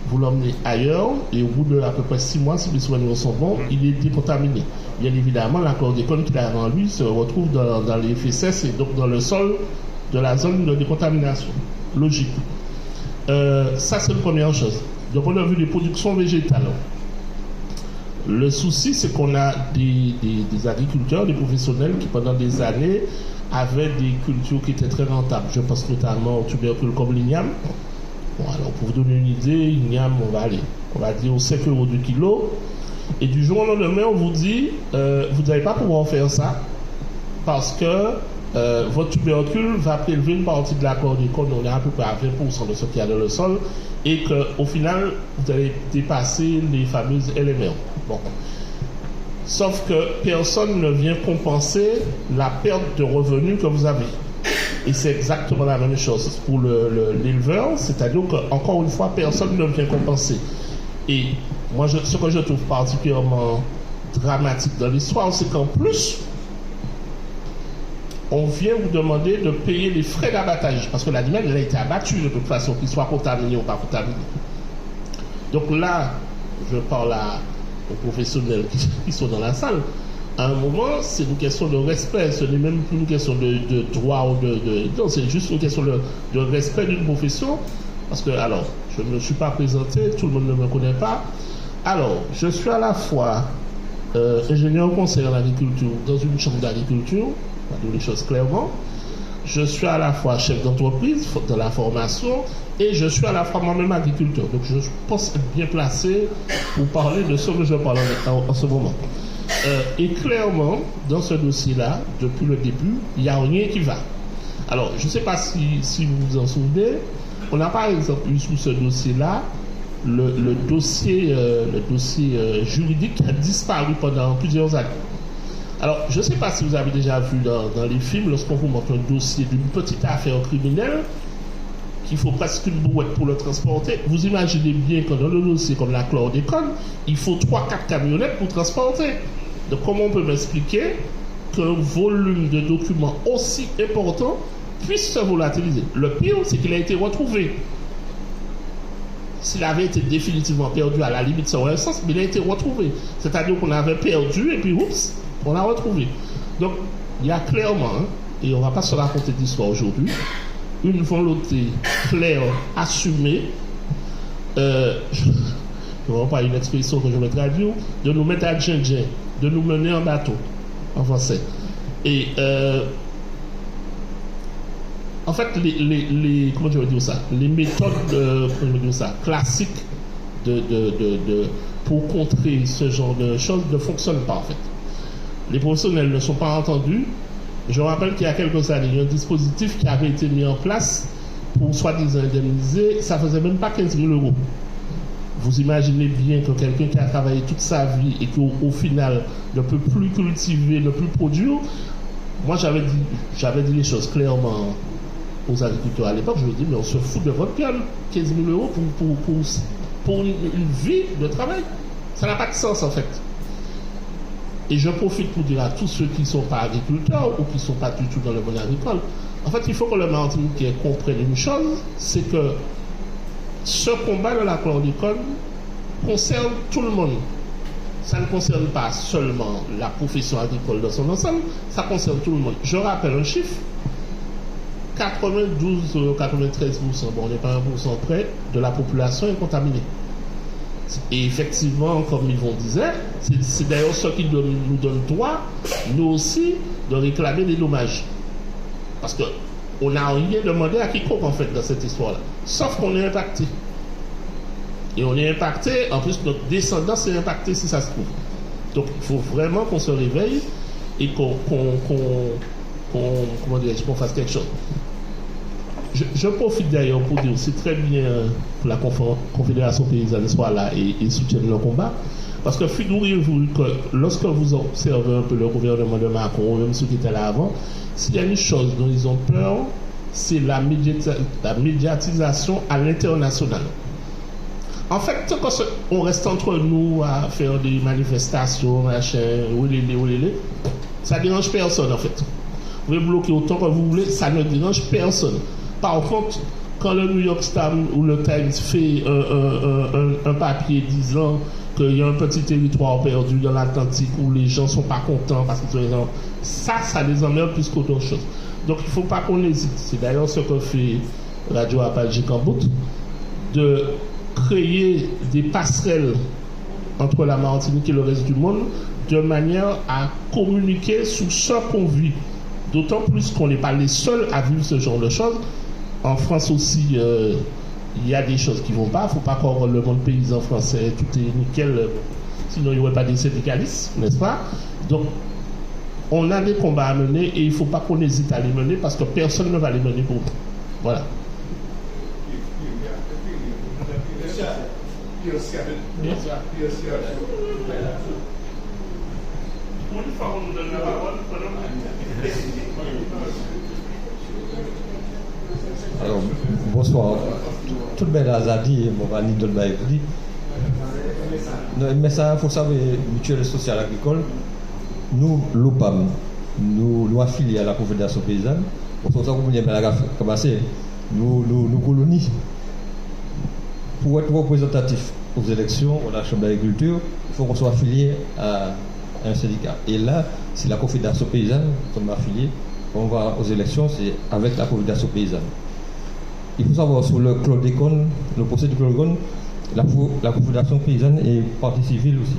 vous l'emmenez ailleurs, et au bout de à peu près 6 mois, si les soins sont bons, il est décontaminé. Bien évidemment, la chlordécone qu'il a en lui se retrouve dans les fesses et donc dans le sol de la zone de décontamination. Logique. Ça, c'est la première chose. Donc, on a vu les productions végétales. Le souci, c'est qu'on a des agriculteurs, des professionnels qui, pendant des années, avaient des cultures qui étaient très rentables. Je pense notamment au tubercule comme l'igname. Bon, alors, pour vous donner une idée, l'igname, on va dire 5 € du kilo. Et du jour au lendemain, on vous dit, vous n'allez pas pouvoir faire ça parce que votre tubercule va prélever une partie de la chlordécone, on est à peu près à 20% de ce qu'il y a dans le sol, et qu'au final, vous allez dépasser les fameuses LMR. Bon. Sauf que personne ne vient compenser la perte de revenus que vous avez. Et c'est exactement la même chose pour l'éleveur, c'est-à-dire qu'encore une fois, personne ne vient compenser. Et moi, ce que je trouve particulièrement dramatique dans l'histoire, c'est qu'en plus, on vient vous demander de payer les frais d'abattage, parce que l'animal il a été abattu de toute façon, qu'il soit contaminé ou pas contaminé. Donc là, je parle aux professionnels qui sont dans la salle. À un moment, c'est une question de respect, ce n'est même plus une question de droit ou non, c'est juste une question de respect d'une profession. Parce que, alors, je ne me suis pas présenté, tout le monde ne me connaît pas. Alors, je suis à la fois ingénieur conseil en agriculture dans une chambre d'agriculture, on va dire les choses clairement. Je suis à la fois chef d'entreprise de la formation et je suis à la fois moi-même agriculteur. Donc, je pense être bien placé pour parler de ce que je parle en ce moment. Et clairement, dans ce dossier-là, depuis le début, il n'y a rien qui va. Alors, je ne sais pas si vous vous en souvenez, on a par exemple eu sous ce dossier-là le dossier juridique a disparu pendant plusieurs années. Alors, je ne sais pas si vous avez déjà vu dans les films, lorsqu'on vous montre un dossier d'une petite affaire criminelle, qu'il faut presque une brouette pour le transporter, vous imaginez bien que dans le dossier comme la chlordécone, il faut 3-4 camionnettes pour transporter. Donc, comment on peut m'expliquer qu'un volume de documents aussi important puisse se volatiliser? Le pire, c'est qu'il a été retrouvé. S'il avait été définitivement perdu, à la limite, ça aurait un sens, mais il a été retrouvé. C'est-à-dire qu'on avait perdu, et puis, oups, on l'a retrouvé. Donc, il y a clairement, et on ne va pas se raconter d'histoire aujourd'hui, une volonté claire, assumée, je ne vois pas une expression que je vais traduire, de nous mettre à djin-djin, de nous mener en bateau, en français. Et, en fait, comment je vais dire ça, les méthodes classiques pour contrer ce genre de choses ne fonctionnent pas, en fait. Les professionnels ne sont pas entendus. Je rappelle qu'il y a quelques années, il y a un dispositif qui avait été mis en place pour soi-disant indemniser, ça ne faisait même pas 15 000 €. Vous imaginez bien que quelqu'un qui a travaillé toute sa vie et qui au final ne peut plus cultiver, ne plus produire, moi j'avais dit les choses clairement aux agriculteurs à l'époque, je lui ai dit mais on se fout de votre gueule, 15 000 € pour une vie de travail. Ça n'a pas de sens en fait. Et je profite pour dire à tous ceux qui ne sont pas agriculteurs ou qui ne sont pas du tout dans le monde agricole, en fait, il faut que le Martiniquais comprenne une chose, c'est que ce combat de la chlordécone concerne tout le monde. Ça ne concerne pas seulement la profession agricole dans son ensemble, ça concerne tout le monde. Je rappelle un chiffre, 92-93%, bon, on n'est pas 1% près, de la population est contaminée. Et effectivement, comme Yvon disait, c'est d'ailleurs ce qui nous donne droit, nous aussi, de réclamer des dommages. Parce qu'on n'a rien demandé à quiconque, en fait, dans cette histoire-là. Sauf qu'on est impacté. Et on est impacté, en plus, notre descendance est impactée si ça se trouve. Donc, il faut vraiment qu'on se réveille et qu'on fasse quelque chose. Je profite d'ailleurs pour dire aussi très bien que la Confédération paysanne soit là et soutienne le combat. Parce que figurez-vous que lorsque vous observez un peu le gouvernement de Macron, ou même ceux qui étaient là avant, s'il y a une chose dont ils ont peur, c'est la médiatisation à l'international. En fait, tant qu'on reste entre nous à faire des manifestations, machin, ça ne dérange personne en fait. Vous pouvez bloquer autant que vous voulez, ça ne dérange personne. Par contre, quand le New York Times ou le Times fait un papier disant qu'il y a un petit territoire perdu dans l'Atlantique où les gens ne sont pas contents parce que ça les emmerde plus qu'autre chose. Donc il ne faut pas qu'on hésite. C'est d'ailleurs ce que fait Radio Apalgique en bout, de créer des passerelles entre la Martinique et le reste du monde de manière à communiquer sur ce qu'on vit. D'autant plus qu'on n'est pas les seuls à vivre ce genre de choses. En France aussi, il y a des choses qui ne vont pas. Il ne faut pas croire le monde paysan français, tout est nickel, sinon il n'y aurait pas des syndicalistes, n'est-ce pas? Donc, on a des combats à mener et il ne faut pas qu'on hésite à les mener parce que personne ne va les mener pour nous. Voilà. Alors, bonsoir. Tout le monde a dit, mon ami de dit. Mais ça, il faut savoir, mutuelle sociale agricole, nous, l'OPAM, nous affiliés à la Confédération paysanne, pour ça, vous venez à commencer, nous colonies. Pour être représentatif aux élections, à la Chambre d'agriculture, il faut qu'on soit affilié à un syndicat. Et là, c'est la Confédération paysanne, comme affilié, on va aux élections, c'est avec la Confédération paysanne. Il faut savoir sur le chlordécone, le procès du chlordécone, la Confédération paysanne est partie civile aussi,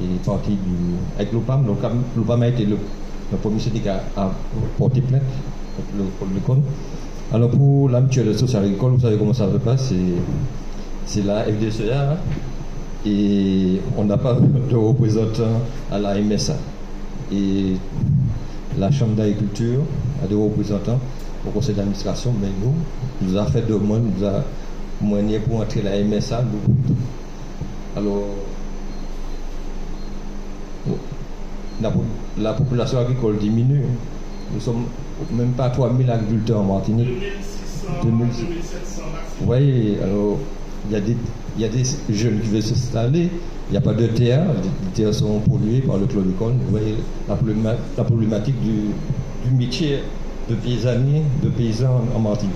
est partie avec l'OPAM. Donc l'OPAM a été le premier syndicat à porter plainte contre le chlordécone. Alors pour la mutuelle sociale agricole, vous savez comment ça se passe, c'est la FDCA et on n'a pas de représentant à la MSA. Et la Chambre d'agriculture a des représentants au conseil d'administration, mais nous a fait demande, nous a moyen pour entrer la MSA. Alors, la population agricole diminue. Nous sommes même pas 3000 agriculteurs en Martinique. 2700. Vous voyez, alors il y a des jeunes qui veulent s'installer, il n'y a pas de terre, les terres sont polluées par le chlordécone. Vous voyez la problématique du métier de paysannier, de paysan en Martinique.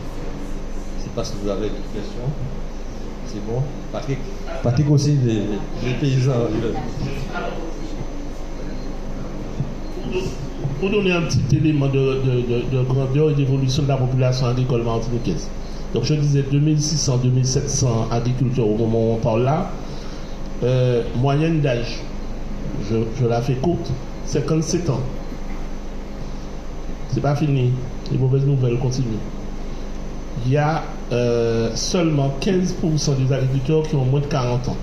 Je ne sais pas si vous avez des questions. C'est bon. Patrick aussi, des paysans. Pour donner un petit élément de grandeur et d'évolution de la population agricole martiniquaise. Donc je disais 2600, 2700 agriculteurs au moment où on parle là. Moyenne d'âge, je la fais courte, 57 ans. C'est pas fini, les mauvaises nouvelles continuent. Il y a seulement 15% des agriculteurs qui ont moins de 40 ans.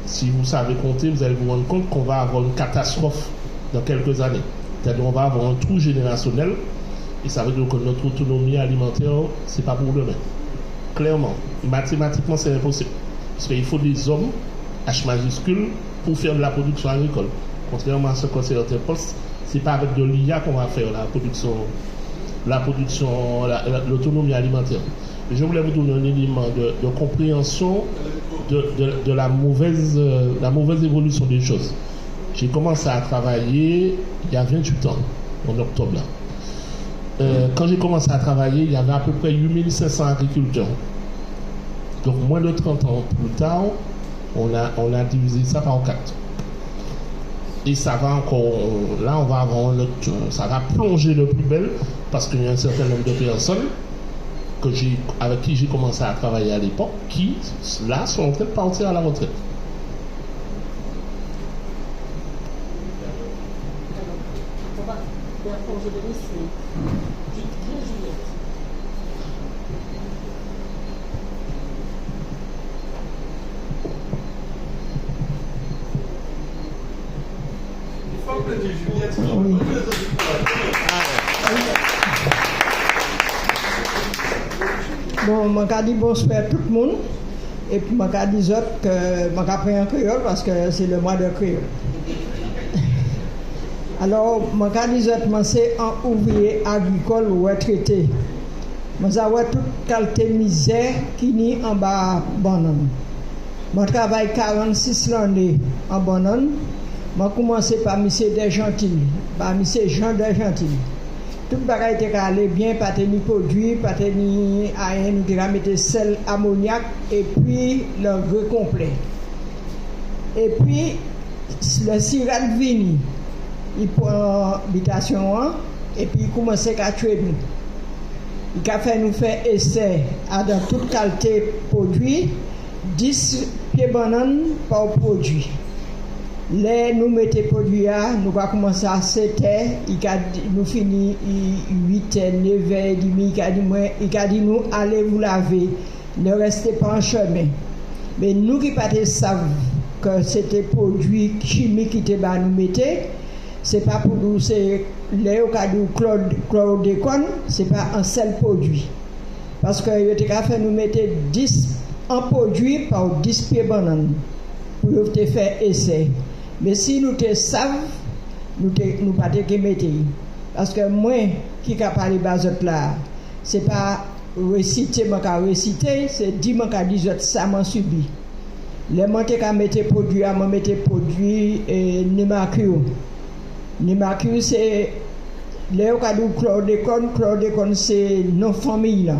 Si vous savez compter, vous allez vous rendre compte qu'on va avoir une catastrophe dans quelques années. C'est-à-dire qu'on va avoir un trou générationnel et ça veut dire que notre autonomie alimentaire, c'est pas pour demain. Clairement, mathématiquement, c'est impossible. Parce qu'il faut des hommes, H majuscule, pour faire de la production agricole. Contrairement à ce que certains postes, c'est pas avec de l'IA qu'on va faire l'autonomie alimentaire. Et je voulais vous donner un élément de compréhension de la mauvaise évolution des choses. J'ai commencé à travailler il y a 28 ans, en octobre là. Quand j'ai commencé à travailler, il y avait à peu près 8500 agriculteurs. Donc moins de 30 ans plus tard, on a divisé ça par 4. Et ça va encore, là on va avoir ça va plonger de plus belle parce qu'il y a un certain nombre de personnes avec qui j'ai commencé à travailler à l'époque qui là sont en train de partir à la retraite. Bon, je dis bonsoir à tout le monde. Et puis, je dis que je apprends en créole parce que c'est le mois de créole. Alors, je dis que c'est un ouvrier agricole ou retraité. Je vois toute qualité misère qui n'est en bas banane. Je travaille 46 années en banane. Je commencé par M. Desgentils, par M. Jean Desgentils. Tout le bagage était allé bien, pas de produit, pas de rien, nous avons mis sel, ammoniac et puis l'engrais complet. Et puis, le sirat vini, il prend l'habitation et puis il commence à tuer nous. Il a fait nous faire essai dans toute qualité de produit, 10 pieds bananes par produit. Là, nous mettons produit, nous allons commencer à 7 heures, nous finissons 8 heures, 9 heures, il a dit nous allez vous laver, ne restez pas en chemin. Mais nous qui ne savons que c'était produit chimique qui était nous mettre, ce n'est pas pour nous, c'est le chlordécone, ce n'est pas un seul produit. Parce que il a fait nous mettre 10 en produit par 10 pieds bananes pour nous faire essai. Mais si nous te savons, nous ne pas te mettre. Parce que moi, qui a parlé de là, ce n'est pas réciter, c'est dire que je ça m'a subi. Les montés qui mettent produit, je mettais produit Nemacure. Nemacure, c'est les chlordécone, c'est nos familles.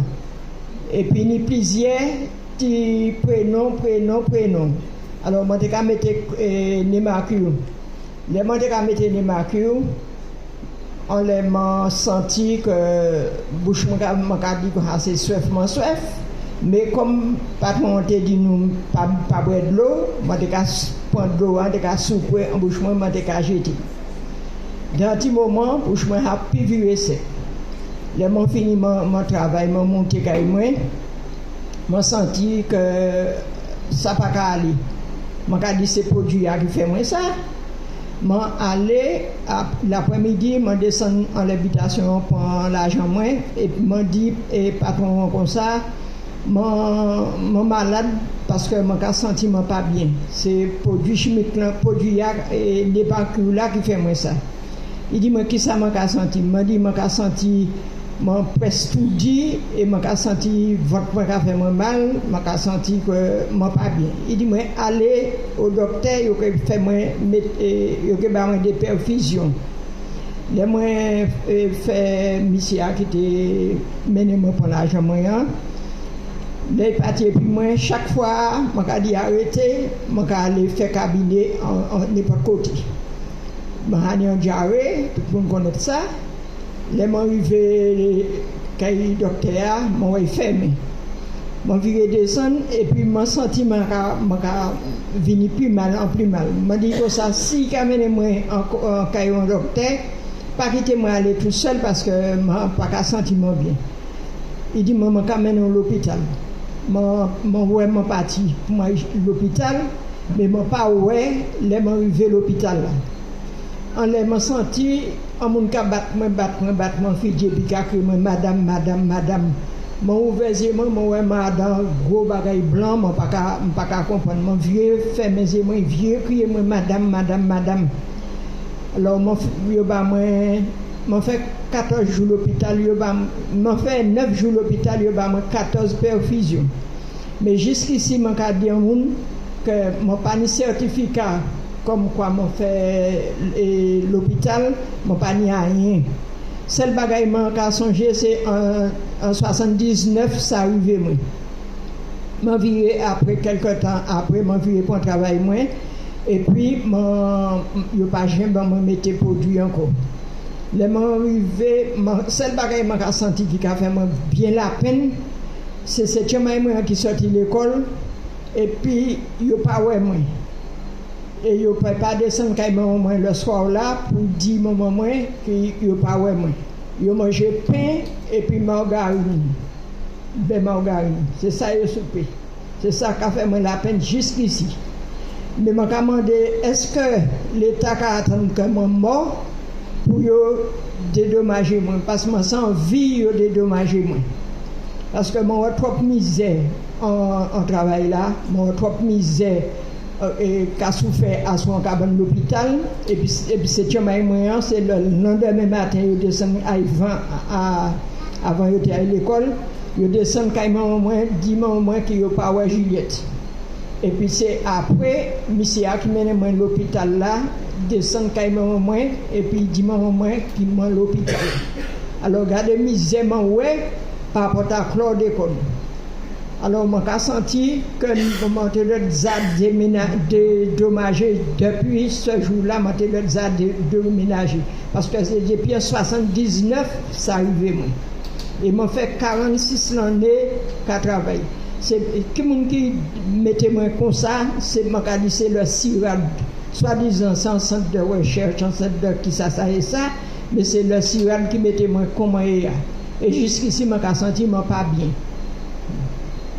Et puis, il y a plusieurs prénoms. Alors, je vais mettre Nemacure. Les gens qui mettent Nemacure, on les senti que bouche m'a dit que c'est soif. Mais comme patron te dit nous pas boire de l'eau, je vais prendre de l'eau, je vais souper en bouche, je vais jeter. Dans un petit moment, bouche a pu vivre sec. Les gens fini mon travail, je monté avec moi, je senti que ça n'a pas aller. Je dit c'est produit qui fait moi ça. Je allé l'après-midi, je descends en l'habitation pour l'argent moi et je dit patron comme ça, Mon malade parce que mon cas senti pas bien. C'est produit chimique là, produit et des parcours là qui fait moi ça. Il dit moi qui ça mon cas senti. M'a dit mon cas senti mon presque tout dit et mon cas senti votre point fait moi mal, mon cas senti que moi pas bien. Il dit moi aller au docteur, il fait moi il ba moi des perfusions. Les moi fait monsieur qui était mené moi pour l'argent moyen. Les partis puis moi chaque fois moi a dit arrêter, moi aller faire cabinet en n'importe côté. Moi a dit arrêter pour connaître ça. Les moi arrivé quand docteur moi fermé. Moi viré descendre et puis moi senti moi venir plus mal en plus mal. M'a dit que ça si quand même moi en caillon docteur pas quitter moi aller tout seul parce que moi pas senti moi bien. Il dit moi quand même à l'hôpital. Mon parti pour moi l'hôpital mais mon pas ouais les m'ont arrivé à l'hôpital là. En les m'a senti en mon cas battre mon fille puis que moi madame mon ouvert yeux mon ouais madame gros bagaille blanc mon pas comprendre mon vieux fait mes yeux vieux crier moi madame alors mon yo ba moi fait 14 jours l'hôpital yo ba m'en fait 9 jours l'hôpital yo ba 14 perfusions mais jusqu'ici mon ka dire moun que mon pas ni certificat comme quoi mon fait l'hôpital mon pas ni rien seul bagaille mon ka songer c'est en 79 ça arrivé moi m'en viré après quelque temps après m'en viré pour travail moi et puis mon yo pas jamais me mettre produit encore. Les m'en arrivé seul bagaille m'a senti qui a fait bien la peine c'est cette moi qui sorti l'école et puis yo pas ouais moi et yo peut pas descendre quand moi le soir là pour dire maman moi que yo pas ouais moi yo manger pain et puis margarine c'est ça yo souper c'est ça qui a fait moi la peine jusqu'ici mais m'a demandé est-ce que l'état a attendre que moi mort pour dédommager moi parce que moi sans vie dédommager moi parce que moi trop misère en travail là moi trop misère et qu'a souffert à son cabane l'hôpital et puis c'est moi c'est le lendemain matin je descend avant j'étais à l'école je descend quand moi dit moi que yo pas ouais Juliette et puis c'est après monsieur qui mène moi l'hôpital là descend quand moi et puis dit moi qui moi l'hôpital alors regardez misère ouais par rapport à chlordécone alors moi j'ai senti que moi dédommagé depuis ce jour-là moi dédommagé parce que c'est depuis 79 ça arrivé moi et m'a fait 46 l'année qu'à travailler c'est qui mettait moi comme ça c'est moi qui dit c'est le CIRAD soi-disant sans centre de recherche en centre de qui ça et ça mais c'est le CIRAD qui mettait moi comment et jusqu'ici moi j'ai senti moi pas bien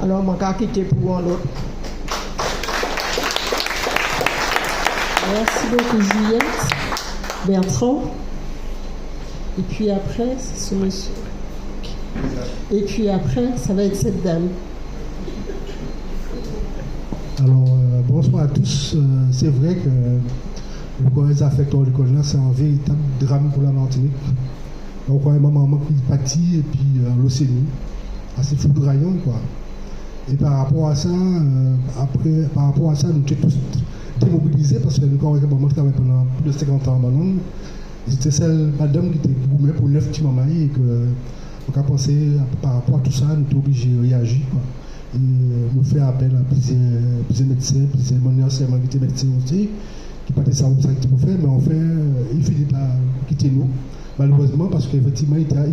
alors moi j'ai quitté pour un autre. Merci beaucoup Juliette. Bertrand. Et puis après c'est ce monsieur. Et puis après ça va être cette dame. Alors bonsoir à tous. C'est vrai que le collège affecteur du collège c'est un véritable drame pour la Martinique. Donc il y a maman qui partit et puis l'océanie assez foudroyant quoi. Et par rapport à ça, nous sommes tous démobilisés parce que nous avons travaillé pendant plus de 50 ans maintenant. C'était celle madame qui était gourmée pour 9 petits mamans et que nous avons pensé par rapport à tout ça, nous sommes obligés de réagir. Quoi. Et nous faisons appel à plusieurs médecins, plusieurs qui étaient médecins aussi, qui ne savent pas ça qu'ils peuvent faire, mais en fait, ils finissent par quitter nous, malheureusement, parce qu'effectivement, il était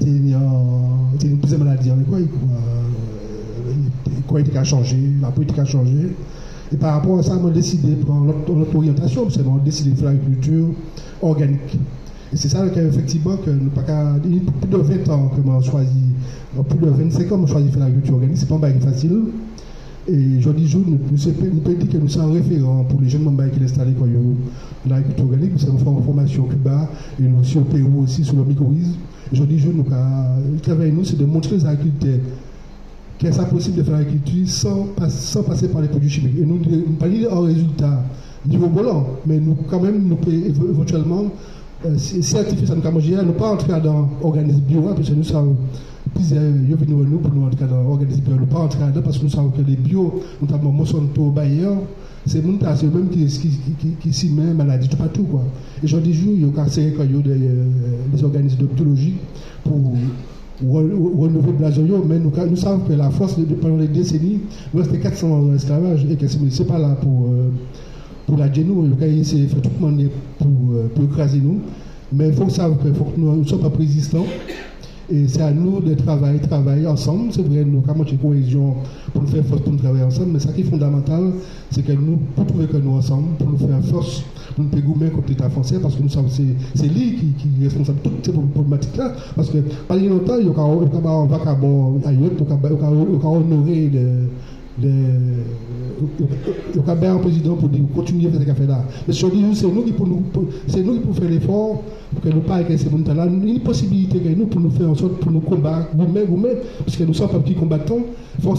une plusieurs maladies en quoi. Quoi il a changé, la politique a changé. Et par rapport à ça, on a décidé de prendre notre orientation, parce qu'on a décidé de faire l'agriculture organique. Et c'est ça qu'effectivement, que nous pas plus de 20 ans que nous choisi, plus de 25 ans que nous choisi de faire l'agriculture organique, c'est pas un bail facile. Et aujourd'hui, nous peut dire que nous sommes référents pour les jeunes membres qui sont installés dans l'agriculture organique. Nous sommes en formation au Cuba et nous aussi au Pérou aussi sur le mycorhize. Aujourd'hui, nous travaillons, c'est de montrer aux agriculteurs qu'il est possible de faire l'agriculture sans passer par les produits chimiques. Et nous parlons en résultat niveau volant, mais nous, quand même, nous pouvons éventuellement certifier ça nous manger, nous pas entrer dans l'organisme bio, parce que nous savons, plusieurs nous pour nous entrer dans l'organisme bio, nous pas entrer là parce que nous savons que les bio, notamment Monsanto, Bayer, c'est même qui s'y met maladie tout partout, quoi. Et j'en dis jours, il y a des organismes biologiques pour renouveler le blason, mais nous savons que la force pendant les décennies, nous restons 400 ans dans l'esclavage et que ce n'est pas là pour la genou, c'est fait tout le monde pour écraser nous, mais il faut savoir que nous ne sommes pas résistants. Et c'est à nous de travailler ensemble. C'est vrai, nous avons une cohésion pour nous faire force pour nous travailler ensemble, mais ce qui est fondamental, c'est que nous, pour trouver que nous ensemble, pour nous faire force, pour nous gouverner contre l'État français, parce que nous savons que c'est lui qui est responsable de toutes ces problématiques-là. Parce que, pas longtemps, il y a un vagabond ailleurs, il y a honoré il y a bien un président pour dire continuer à faire ce qu'il fait là. Mais je dis, c'est nous qui pouvons faire l'effort pour que nous ne pas avec ces gens-là. Il y a une possibilité que nous pour nous faire en sorte pour nous combattre vous-même, parce que nous sommes pas petits combattants. Il faut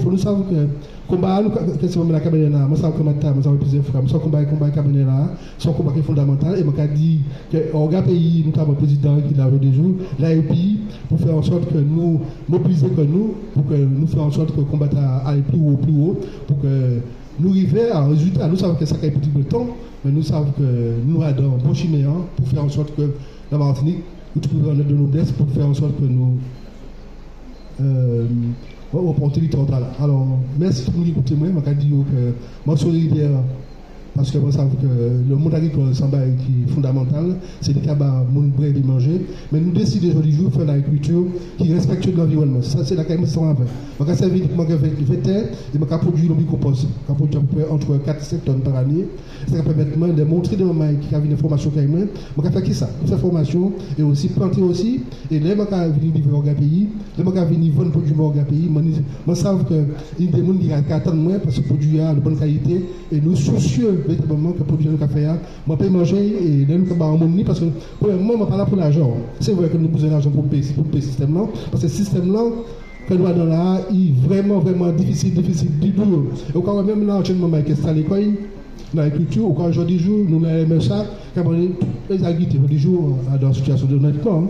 nous savoir que combat, c'est même la caméra là. Moi, ça combattre, moi, ça plusieurs fois. Moi, ça combat caméra là, c'est un combat qui est fondamental. Et moi, je dis qu'au pays, nous avons un président qui l'a des jours, l'AEPI, pour faire en sorte que nous mobiliser que nous, pour que nous fassions en sorte que le combat aille plus haut, pour que nous arrivions à un résultat. Nous savons que ça a un petit peu de temps, mais nous savons que nous avons un bon chiméen pour faire en sorte que la Martinique, nous trouvions notre de noblesse pour faire en sorte que nous reprendre le territoire là. Alors, merci pour nous écouter. Moi, je dis que moi, je suis solidaire parce que moi, je sais que le monde agricole, c'est fondamental, c'est des cabas, monde bref de manger, mais nous décidons aujourd'hui de faire l'agriculture qui respecte l'environnement. Ça, c'est la carrière qui avec. Je vais servir de terre et je vais produire le micro-compost. Je vais produire entre 4 et 7 tonnes par année. Ça va permettre de montrer des moments qui ont une formation qui je vais faire qui ça? Faire formation et aussi planter aussi. Et là, je vais venir vivre au pays, je vais venir vendre produits au pays. Je sais qu'il y a des gens qui attendent moi parce que le produit a de bonne qualité et nous soucieux véritablement que le produit nous café je peux manger et là nous avons un parce que pour le moment on ne pas là pour l'argent. C'est vrai que nous avons besoin d'argent pour payer ce système là parce que ce système là que nous avons là il est vraiment difficile du dur. Et quand même là actuellement avec ça l'école dans l'agriculture, quand aujourd'hui nous avons ça quand les agriculteurs aujourd'hui dans une situation de honnêtement.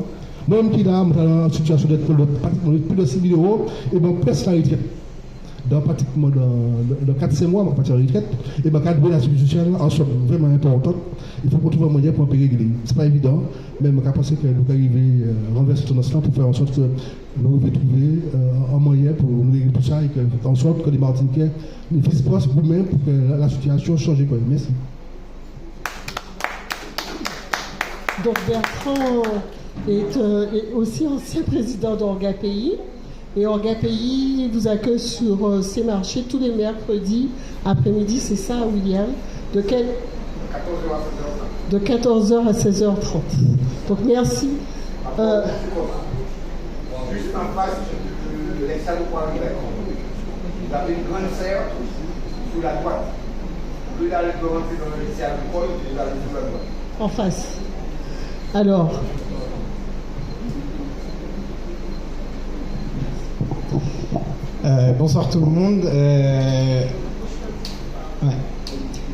Moi-même qui est dans une situation d'être plus de 6 000 euros et bien presque la retraite. Pratiquement dans 4-5 mois, je vais partir en retraite et je vais garder la sécurité sociale en somme vraiment importante. Il faut trouver un moyen pour payer régler. Ce n'est pas évident, mais je pense que nous arriver à renverser tendance pour faire en sorte que nous devons trouver un moyen pour nous régler tout ça et que, en sorte que les Martiniquais nous fassent proches vous-même pour que la situation change. Merci. Donc Bertrand est aussi ancien président d'Orga-Pays. Et Orga-Pays vous accueille sur ces marchés tous les mercredis après-midi, c'est ça William? De 14h à 16h30. Donc merci. Juste en face de l'examen pour arriver. Il y avait une grande serre sous la droite. Au lieu d'aller rentrer dans le lycée agricole, il allait sur la droite. En face. Alors. Bonsoir tout le monde. Ouais.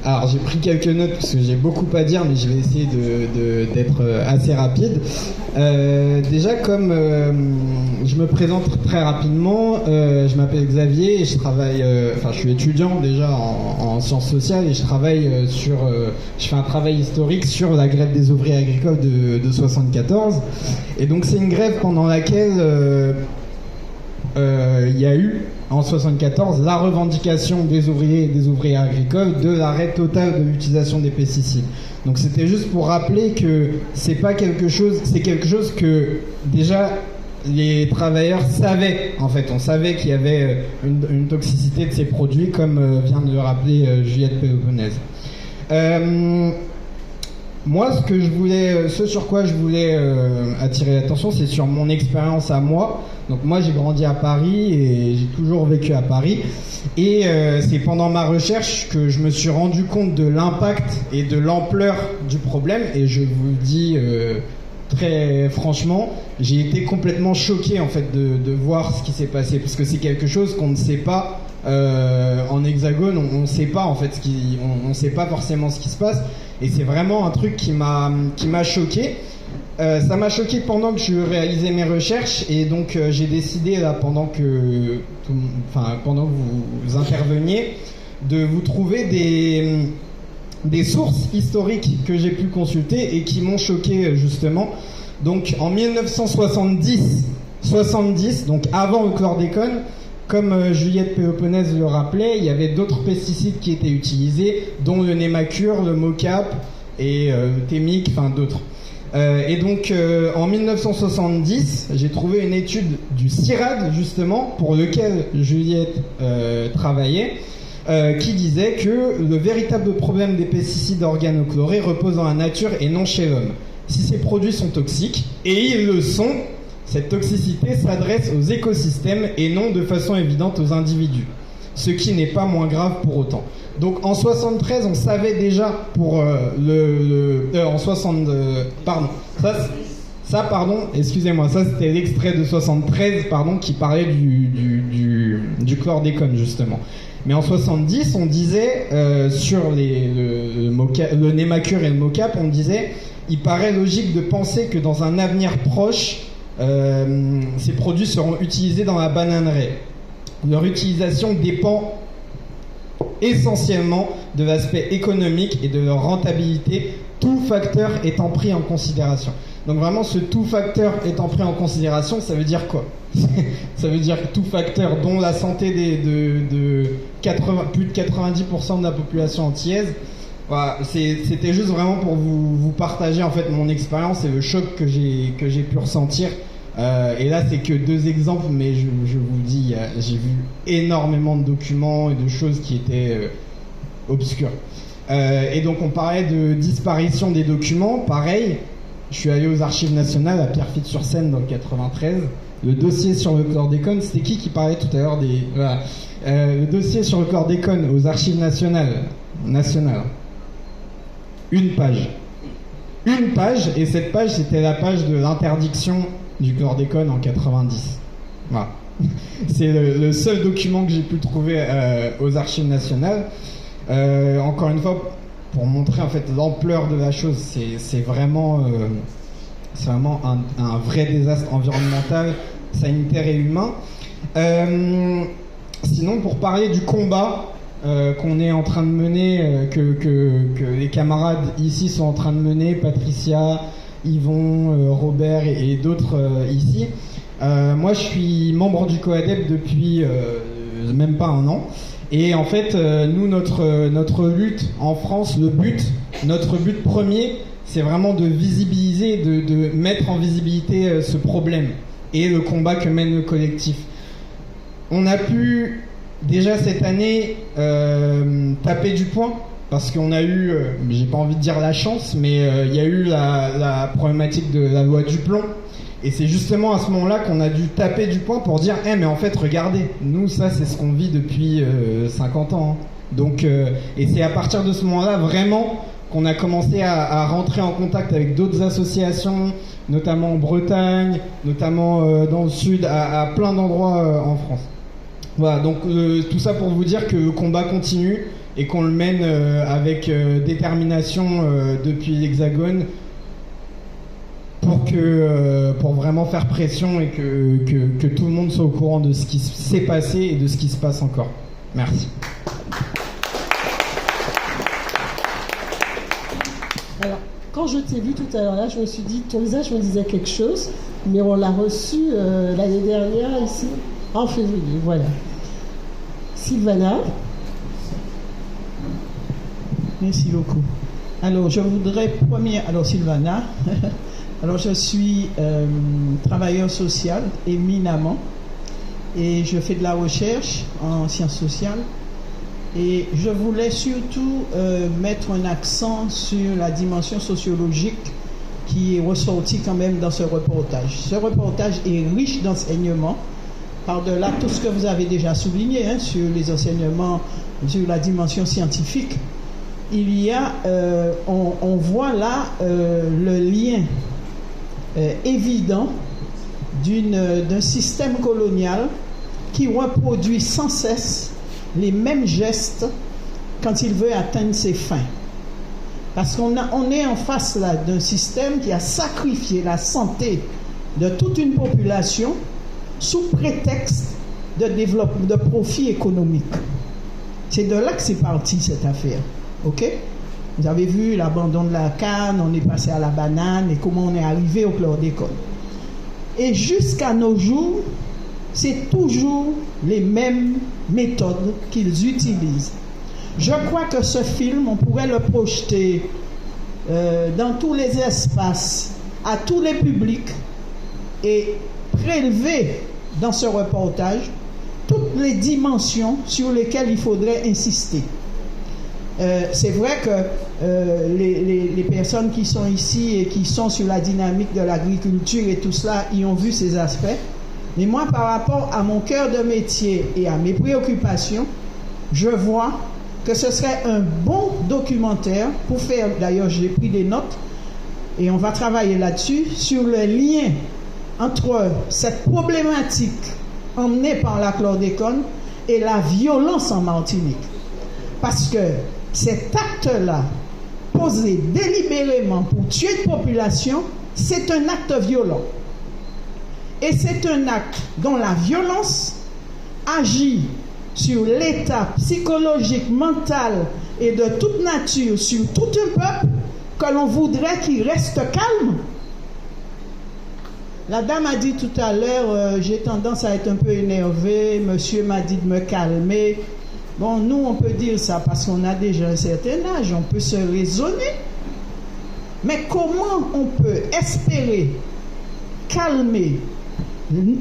Alors j'ai pris quelques notes parce que j'ai beaucoup à dire, mais je vais essayer d'être assez rapide. Déjà, comme je me présente très rapidement, je m'appelle Xavier et je travaille, je suis étudiant déjà en sciences sociales et je travaille je fais un travail historique sur la grève des ouvriers agricoles de 74. Et donc c'est une grève pendant laquelle il y a eu en 74 la revendication des ouvriers et des ouvrières agricoles de l'arrêt total de l'utilisation des pesticides. Donc c'était juste pour rappeler que c'est quelque chose que déjà les travailleurs savaient. En fait, on savait qu'il y avait une toxicité de ces produits, comme vient de le rappeler Juliette Péloponnèse. Moi, ce sur quoi je voulais attirer l'attention, c'est sur mon expérience à moi. Donc moi, j'ai grandi à Paris et j'ai toujours vécu à Paris. Et c'est pendant ma recherche que je me suis rendu compte de l'impact et de l'ampleur du problème. Et je vous le dis très franchement, j'ai été complètement choqué en fait de voir ce qui s'est passé, parce que c'est quelque chose qu'on ne sait pas en Hexagone, on ne sait pas en fait on sait pas forcément ce qui se passe, et c'est vraiment un truc qui m'a choqué. Ça m'a choqué pendant que je réalisais mes recherches, et donc j'ai décidé là pendant que vous interveniez de vous trouver des sources historiques que j'ai pu consulter et qui m'ont choqué justement. Donc en 1970, donc avant le chlordécone, comme Juliette Péloponnèse le rappelait, il y avait d'autres pesticides qui étaient utilisés, dont le Némacure, le Mocap et le Thémic, enfin d'autres. Et donc en 1970, j'ai trouvé une étude du CIRAD justement, pour lequel Juliette travaillait, qui disait que le véritable problème des pesticides organochlorés repose dans la nature et non chez l'homme. Si ces produits sont toxiques, et ils le sont, cette toxicité s'adresse aux écosystèmes et non de façon évidente aux individus, ce qui n'est pas moins grave pour autant. Donc en 73, on savait déjà pour en 60... pardon, excusez-moi, ça c'était l'extrait de 73, qui parlait du chlordécone justement. Mais en 70, on disait sur le Némacure et le Mocap, on disait, il paraît logique de penser que dans un avenir proche, ces produits seront utilisés dans la bananerie. Leur utilisation dépend essentiellement de l'aspect économique et de leur rentabilité, tout facteur étant pris en considération. Donc vraiment, ce tout facteur étant pris en considération, ça veut dire quoi? Ça veut dire tout facteur dont la santé de plus de 90% de la population antillaise. Voilà, c'était juste vraiment pour vous partager en fait mon expérience et le choc que j'ai pu ressentir. Et là, c'est que 2 exemples, mais je vous dis, j'ai vu énormément de documents et de choses qui étaient obscures. Et donc, on parlait de disparition des documents. Pareil, je suis allé aux Archives nationales à Pierrefitte-sur-Seine dans le 93. Le dossier sur le chlordécone, c'était qui parlait tout à l'heure des... Voilà. Le dossier sur le chlordécone aux Archives nationales. Une page, et cette page, c'était la page de l'interdiction du chlordécone en 90. Voilà. C'est le seul document que j'ai pu trouver aux Archives nationales. Encore une fois, pour montrer en fait l'ampleur de la chose, c'est vraiment un vrai désastre environnemental, sanitaire et humain. Sinon, pour parler du combat qu'on est en train de mener, que les camarades ici sont en train de mener, Patricia, Yvon, Robert et d'autres ici. Moi, je suis membre du COADEP depuis même pas un an. Et en fait, nous, notre lutte en France, notre but premier, c'est vraiment de visibiliser, de mettre en visibilité ce problème et le combat que mène le collectif. On a pu déjà cette année taper du poing, parce qu'on a eu, j'ai pas envie de dire la chance, mais il y a eu la problématique de la loi du plomb. Et c'est justement à ce moment-là qu'on a dû taper du poing pour dire mais en fait, regardez, nous, ça, c'est ce qu'on vit depuis 50 ans. Hein. Donc, et c'est à partir de ce moment-là, vraiment, qu'on a commencé à rentrer en contact avec d'autres associations, notamment en Bretagne, notamment dans le sud, à plein d'endroits en France. Voilà, donc tout ça pour vous dire que le combat continue et qu'on le mène avec détermination depuis l'Hexagone, pour vraiment faire pression et que tout le monde soit au courant de ce qui s'est passé et de ce qui se passe encore. Merci. Alors, quand je t'ai vu tout à l'heure là, je me suis dit, ton visage me disait quelque chose, mais on l'a reçu l'année dernière ici, en février, voilà. Sylvana. Merci beaucoup. Alors, je voudrais alors Sylvana, alors je suis travailleur social éminemment et je fais de la recherche en sciences sociales et je voulais surtout mettre un accent sur la dimension sociologique qui est ressortie quand même dans ce reportage. Ce reportage est riche d'enseignements par-delà tout ce que vous avez déjà souligné sur les enseignements sur la dimension scientifique. Il y a, on voit là le lien évident d'un système colonial qui reproduit sans cesse les mêmes gestes quand il veut atteindre ses fins. Parce qu'on est en face là d'un système qui a sacrifié la santé de toute une population sous prétexte de développement, de profit économique. C'est de là que c'est parti cette affaire. Ok? Vous avez vu l'abandon de la canne, on est passé à la banane et comment on est arrivé au chlordécone. Et jusqu'à nos jours, c'est toujours les mêmes méthodes qu'ils utilisent. Je crois que ce film, on pourrait le projeter dans tous les espaces, à tous les publics, et prélever dans ce reportage toutes les dimensions sur lesquelles il faudrait insister. C'est vrai que les personnes qui sont ici et qui sont sur la dynamique de l'agriculture et tout cela, y ont vu ces aspects. Mais moi, par rapport à mon cœur de métier et à mes préoccupations, je vois que ce serait un bon documentaire pour faire, d'ailleurs j'ai pris des notes et on va travailler là-dessus, sur le lien entre cette problématique emmenée par la chlordécone et la violence en Martinique. Parce que cet acte-là, posé délibérément pour tuer une population, c'est un acte violent. Et c'est un acte dont la violence agit sur l'état psychologique, mental et de toute nature, sur tout un peuple, que l'on voudrait qu'il reste calme. La dame a dit tout à l'heure, j'ai tendance à être un peu énervée, monsieur m'a dit de me calmer. Bon, nous, on peut dire ça parce qu'on a déjà un certain âge, on peut se raisonner. Mais comment on peut espérer calmer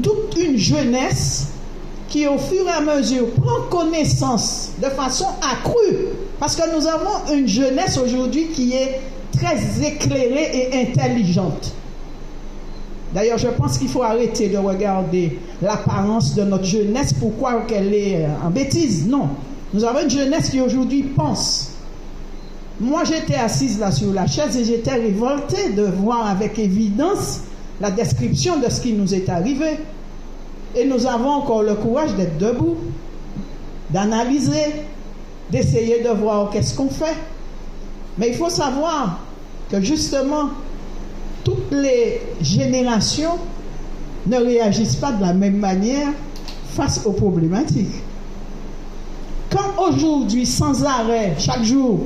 toute une jeunesse qui, au fur et à mesure, prend connaissance de façon accrue? Parce que nous avons une jeunesse aujourd'hui qui est très éclairée et intelligente. D'ailleurs, je pense qu'il faut arrêter de regarder l'apparence de notre jeunesse pour croire qu'elle est en bêtise. Non. Nous avons une jeunesse qui aujourd'hui pense. Moi, j'étais assise là sur la chaise et j'étais révoltée de voir avec évidence la description de ce qui nous est arrivé. Et nous avons encore le courage d'être debout, d'analyser, d'essayer de voir qu'est-ce qu'on fait. Mais il faut savoir que justement, toutes les générations ne réagissent pas de la même manière face aux problématiques. Quand aujourd'hui, sans arrêt, chaque jour,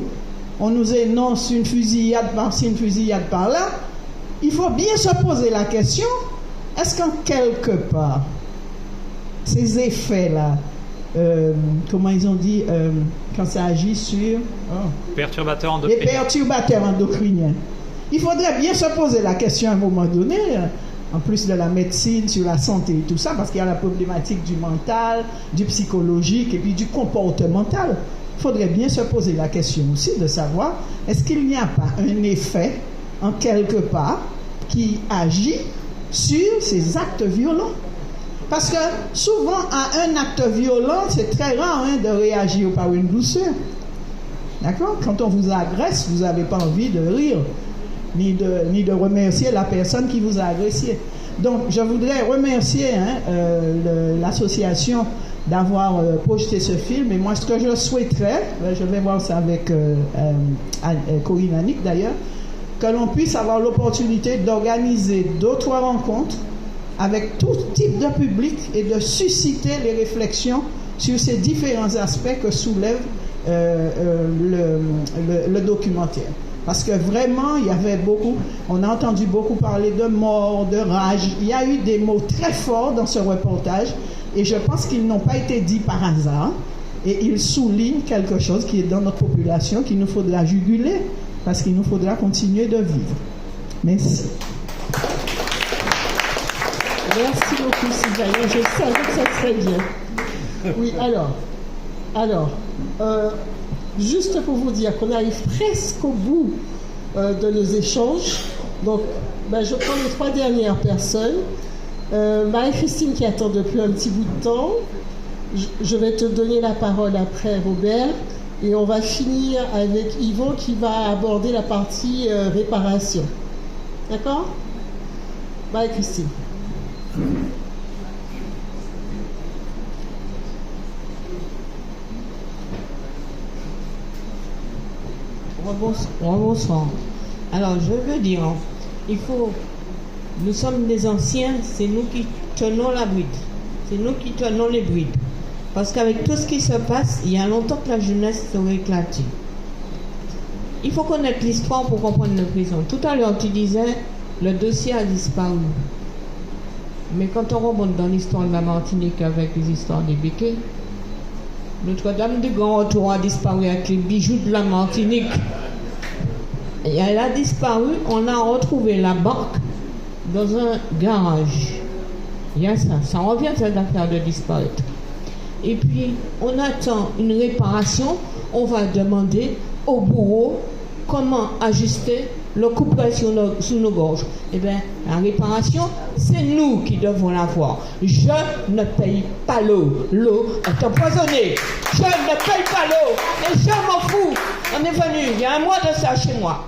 on nous énonce une fusillade par-ci, une fusillade par-là, il faut bien se poser la question, est-ce qu'en quelque part, ces effets-là, comment ils ont dit, quand ça agit sur... Perturbateurs endocriniens. Les perturbateurs endocriniens. Il faudrait bien se poser la question à un moment donné, en plus de la médecine, sur la santé et tout ça, parce qu'il y a la problématique du mental, du psychologique et puis du comportemental. Il faudrait bien se poser la question aussi de savoir, est-ce qu'il n'y a pas un effet, en quelque part, qui agit sur ces actes violents? Parce que souvent, à un acte violent, c'est très rare de réagir par une douceur. D'accord? Quand on vous agresse, vous n'avez pas envie de rire, ni de remercier la personne qui vous a agressé. Donc, je voudrais remercier l'association d'avoir projeté ce film. Et moi, ce que je souhaiterais, je vais voir ça avec Corinne Annick d'ailleurs, que l'on puisse avoir l'opportunité d'organiser d'autres rencontres avec tout type de public et de susciter les réflexions sur ces différents aspects que soulève le documentaire. Parce que vraiment, il y avait beaucoup, on a entendu beaucoup parler de mort, de rage. Il y a eu des mots très forts dans ce reportage et je pense qu'ils n'ont pas été dits par hasard. Et ils soulignent quelque chose qui est dans notre population qu'il nous faudra juguler parce qu'il nous faudra continuer de vivre. Merci. Merci beaucoup, Sylvain. Je savais que ça serait bien. Oui, alors, juste pour vous dire qu'on arrive presque au bout de nos échanges. Donc, je prends les 3 dernières personnes. Marie-Christine qui attend depuis un petit bout de temps. Je vais te donner la parole après, Robert. Et on va finir avec Yvon qui va aborder la partie réparation. D'accord ? Marie-Christine. Bonsoir. Alors, je veux dire, nous sommes des anciens, c'est nous qui tenons la bride. C'est nous qui tenons les brides. Parce qu'avec tout ce qui se passe, il y a longtemps que la jeunesse serait éclatée. Il faut connaître l'histoire pour comprendre le présent. Tout à l'heure, tu disais, le dossier a disparu. Mais quand on remonte dans l'histoire de la Martinique avec les histoires des béquets, Notre-Dame du Grand Retour a disparu avec les bijoux de la Martinique. Et elle a disparu, on a retrouvé la barque dans un garage. Il y a ça revient cette affaire de disparaître. Et puis, on attend une réparation, on va demander au bourreau comment ajuster le couperet sous nos gorges. Eh bien, la réparation, c'est nous qui devons la voir. Je ne paye pas l'eau. L'eau est empoisonnée. Je ne paye pas l'eau. Et je m'en fous. On est venu, il y a un mois de ça chez moi.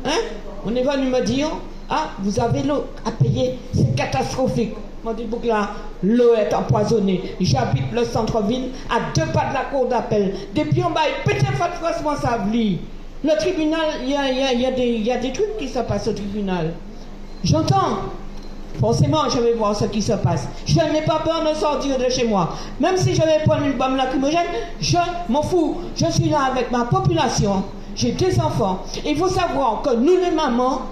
Hein? On est venu me dire, ah, vous avez l'eau à payer, c'est catastrophique. On dit, donc là, l'eau est empoisonnée. J'habite le centre-ville, à 2 pas de la cour d'appel. Depuis on va péter votre responsable. Le tribunal, il y a des trucs qui se passent au tribunal. J'entends. Forcément, je vais voir ce qui se passe. Je n'ai pas peur de sortir de chez moi. Même si je vais prendre une bombe lacrymogène, je m'en fous. Je suis là avec ma population. J'ai des enfants. Il faut savoir que nous, les mamans,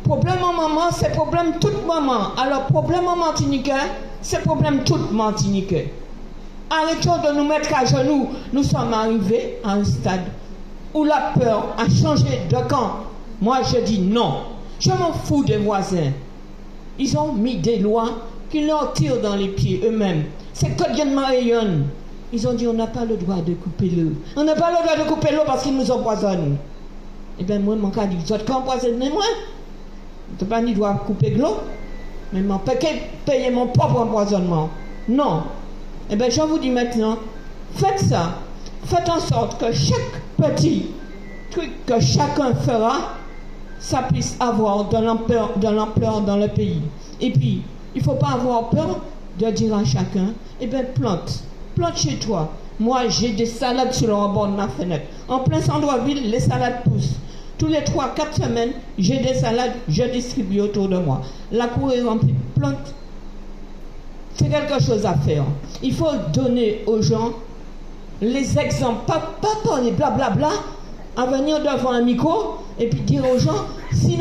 problème en maman, c'est problème toute maman. Alors, problème en Martiniquais, c'est problème toute Martiniquais. Arrêtons de nous mettre à genoux. Nous sommes arrivés à un stade où la peur a changé de camp. Moi, je dis non. Je m'en fous des voisins. Ils ont mis des lois qui leur tirent dans les pieds eux-mêmes. C'est que Dieu rayonne. Ils ont dit on n'a pas le droit de couper l'eau. On n'a pas le droit de couper l'eau parce qu'ils nous empoisonnent. Eh bien, moi, mon cas dit, vous êtes empoisonnés, moi. Je n'ai pas ni droit de couper l'eau, mais je peux payer mon propre empoisonnement. Non. Eh bien, je vous dis maintenant, faites ça. Faites en sorte que chaque petit truc que chacun fera, ça puisse avoir de l'ampleur dans le pays. Et puis, il ne faut pas avoir peur de dire à chacun, eh bien, plante chez toi. Moi, j'ai des salades sur le rebord de ma fenêtre. En plein centre-ville, les salades poussent. Tous les 3-4 semaines, j'ai des salades, je distribue autour de moi. La cour est remplie de plantes. C'est quelque chose à faire. Il faut donner aux gens les exemples, pas parler blablabla, à venir devant un micro et puis dire aux gens, si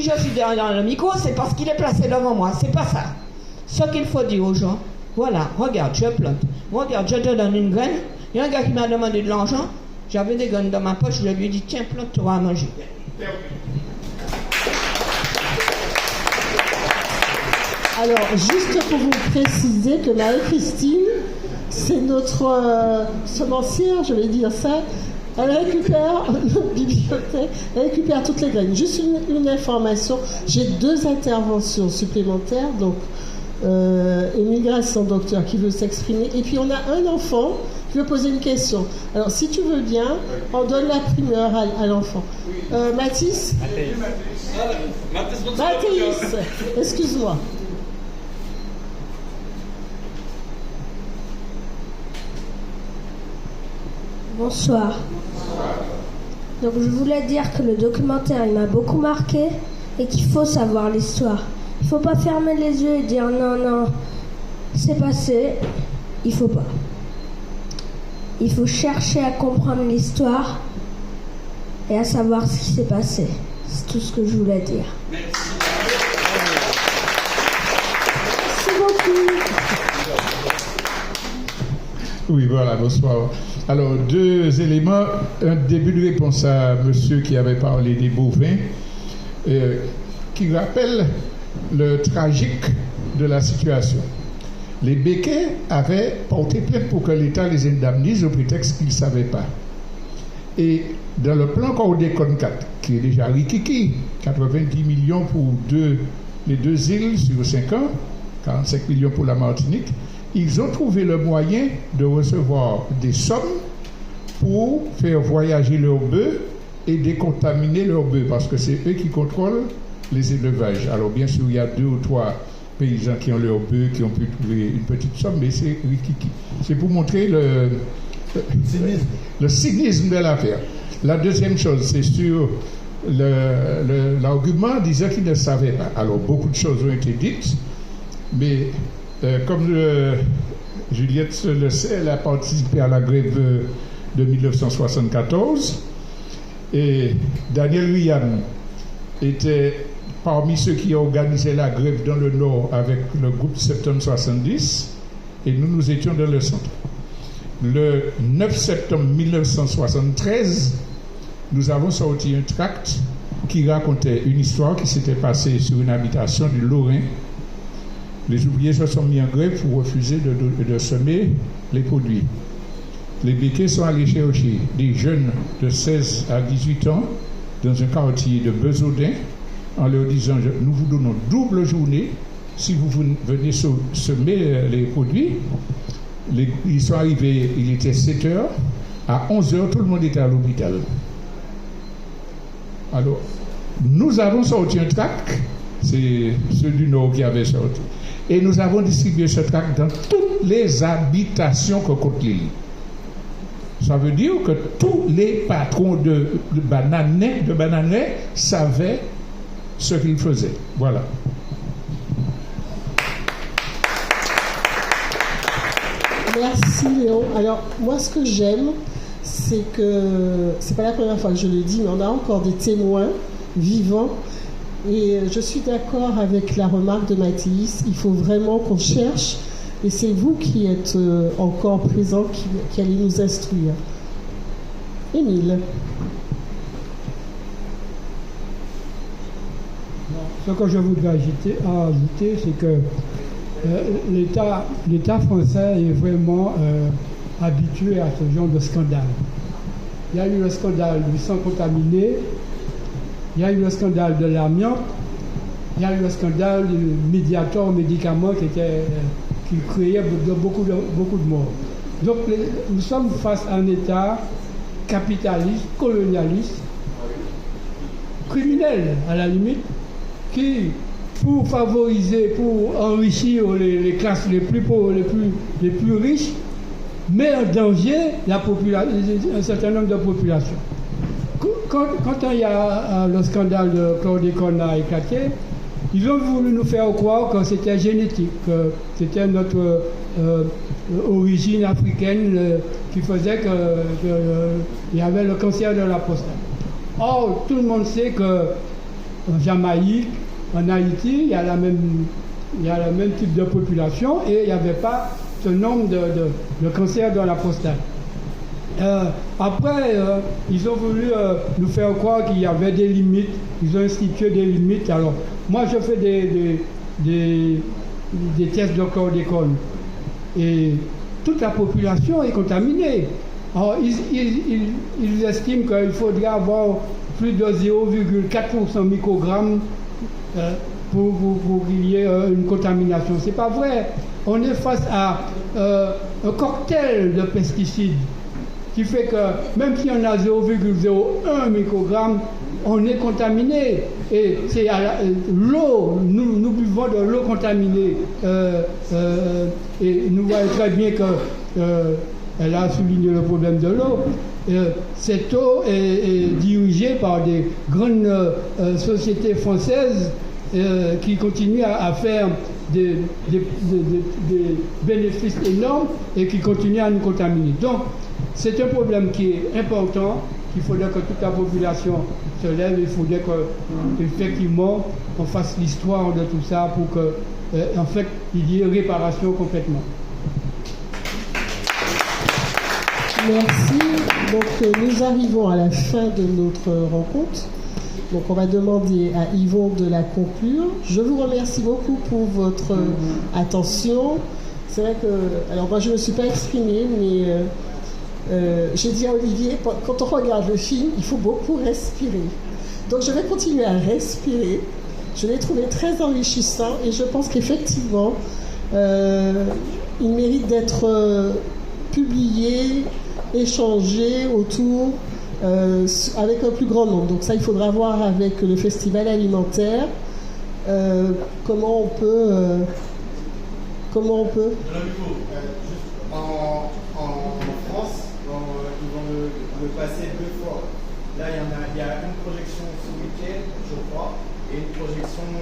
je suis derrière le micro, c'est parce qu'il est placé devant moi. C'est pas ça. Ce qu'il faut dire aux gens, voilà, regarde, je plante. Regarde, je te donne une graine. Il y a un gars qui m'a demandé de l'argent. J'avais des graines dans ma poche, je lui ai dit, tiens, plante, tu vas à manger. Alors, juste pour vous préciser que Marie-Christine, c'est notre semencière, je vais dire ça. Elle récupère notre bibliothèque, elle récupère toutes les graines. Juste une information, j'ai 2 interventions supplémentaires, donc Émile Grasse, son docteur, qui veut s'exprimer, et puis on a un enfant qui veut poser une question. Alors, si tu veux bien, on donne la primeur à l'enfant. Mathis, excuse-moi. Bonsoir. Donc je voulais dire que le documentaire il m'a beaucoup marqué et qu'il faut savoir l'histoire. Il ne faut pas fermer les yeux et dire non, c'est passé. Il ne faut pas. Il faut chercher à comprendre l'histoire et à savoir ce qui s'est passé. C'est tout ce que je voulais dire. Merci beaucoup. Oui, voilà, bonsoir. Alors, 2 éléments. Un début de réponse à monsieur qui avait parlé des bovins, qui rappelle le tragique de la situation. Les béquets avaient porté plainte pour que l'État les indemnise au prétexte qu'ils ne savaient pas. Et dans le plan Chlordécone 4, qui est déjà rikiki, 90 millions pour les 2 îles sur 5 ans, 45 millions pour la Martinique, ils ont trouvé le moyen de recevoir des sommes pour faire voyager leurs bœufs et décontaminer leurs bœufs, parce que c'est eux qui contrôlent les élevages. Alors bien sûr, il y a 2 ou 3 paysans qui ont leur bœuf, qui ont pu trouver une petite somme, mais c'est rikiki. C'est pour montrer le cynisme de l'affaire. La deuxième chose, c'est sur l'argument disant qu'ils ne savaient pas. Alors beaucoup de choses ont été dites, mais comme Juliette le sait, elle a participé à la grève de 1974 et Daniel Ryan était parmi ceux qui organisaient la grève dans le Nord avec le groupe Septembre 70 et nous étions dans le centre. Le 9 septembre 1973, nous avons sorti un tract qui racontait une histoire qui s'était passée sur une habitation du Lorrain. Les ouvriers se sont mis en grève pour refuser de semer les produits. Les béquets sont allés chercher des jeunes de 16 à 18 ans dans un quartier de Besaudin en leur disant « Nous vous donnons double journée si vous venez semer les produits ». Ils sont arrivés, il était 7 heures. À 11 heures, tout le monde était à l'hôpital. Alors, nous avons sorti un tract, c'est ceux du Nord qui avaient sorti, et nous avons distribué ce tract dans toutes les habitations que compte l'île. Ça veut dire que tous les patrons de bananais savaient ce qu'ils faisaient. Voilà. Merci Léon. Alors moi ce que j'aime, c'est que c'est pas la première fois que je le dis, mais on a encore des témoins vivants. Et je suis d'accord avec la remarque de Mathis, il faut vraiment qu'on cherche, et c'est vous qui êtes encore présents, qui allez nous instruire. Émile. Ce que je voudrais ajouter, c'est que l'État français est vraiment habitué à ce genre de scandale. Il y a eu le scandale du sang contaminé, il y a eu le scandale de l'amiante, il y a eu le scandale du Mediator médicament qui créait beaucoup de morts. Donc nous sommes face à un État capitaliste, colonialiste, criminel à la limite, qui, pour favoriser, pour enrichir les classes les plus pauvres, les plus riches, met en danger un certain nombre de populations. Quand il y a le scandale de chlordécone a éclaté, ils ont voulu nous faire croire que c'était génétique, que c'était notre origine africaine qui faisait qu'il y avait le cancer de la prostate. Or, tout le monde sait qu'en Jamaïque, en Haïti, il y a le même type de population et il n'y avait pas ce nombre de cancers de la prostate. Après, ils ont voulu nous faire croire qu'il y avait des limites, ils ont institué des limites. Alors, moi, je fais des tests de chlordécone et toute la population est contaminée. Alors, ils estiment qu'il faudrait avoir plus de 0,4% microgrammes pour qu'il y ait une contamination. C'est pas vrai. On est face à un cocktail de pesticides qui fait que même si on a 0,01 microgramme, on est contaminé. Et c'est l'eau, nous buvons de l'eau contaminée. Et nous voyons très bien qu'elle a souligné le problème de l'eau. Cette eau est dirigée par des grandes sociétés françaises qui continuent à faire des bénéfices énormes et qui continuent à nous contaminer. Donc, c'est un problème qui est important, qu'il faudrait que toute la population se lève, il faudrait qu'effectivement on fasse l'histoire de tout ça pour qu'en fait il y ait réparation complètement. Merci. Donc nous arrivons à la fin de notre rencontre. Donc on va demander à Yvon de la conclure. Je vous remercie beaucoup pour votre attention. C'est vrai que, alors moi je ne me suis pas exprimée, mais j'ai dit à Olivier, quand on regarde le film, il faut beaucoup respirer. Donc je vais continuer à respirer. Je l'ai trouvé très enrichissant et je pense qu'effectivement, il mérite d'être publié, échangé autour avec un plus grand nombre. Donc ça, il faudra voir avec le festival alimentaire comment on peut... En France, ils vont le passer 2 fois. Là, il y a une projection ce week-end, je crois, et une projection le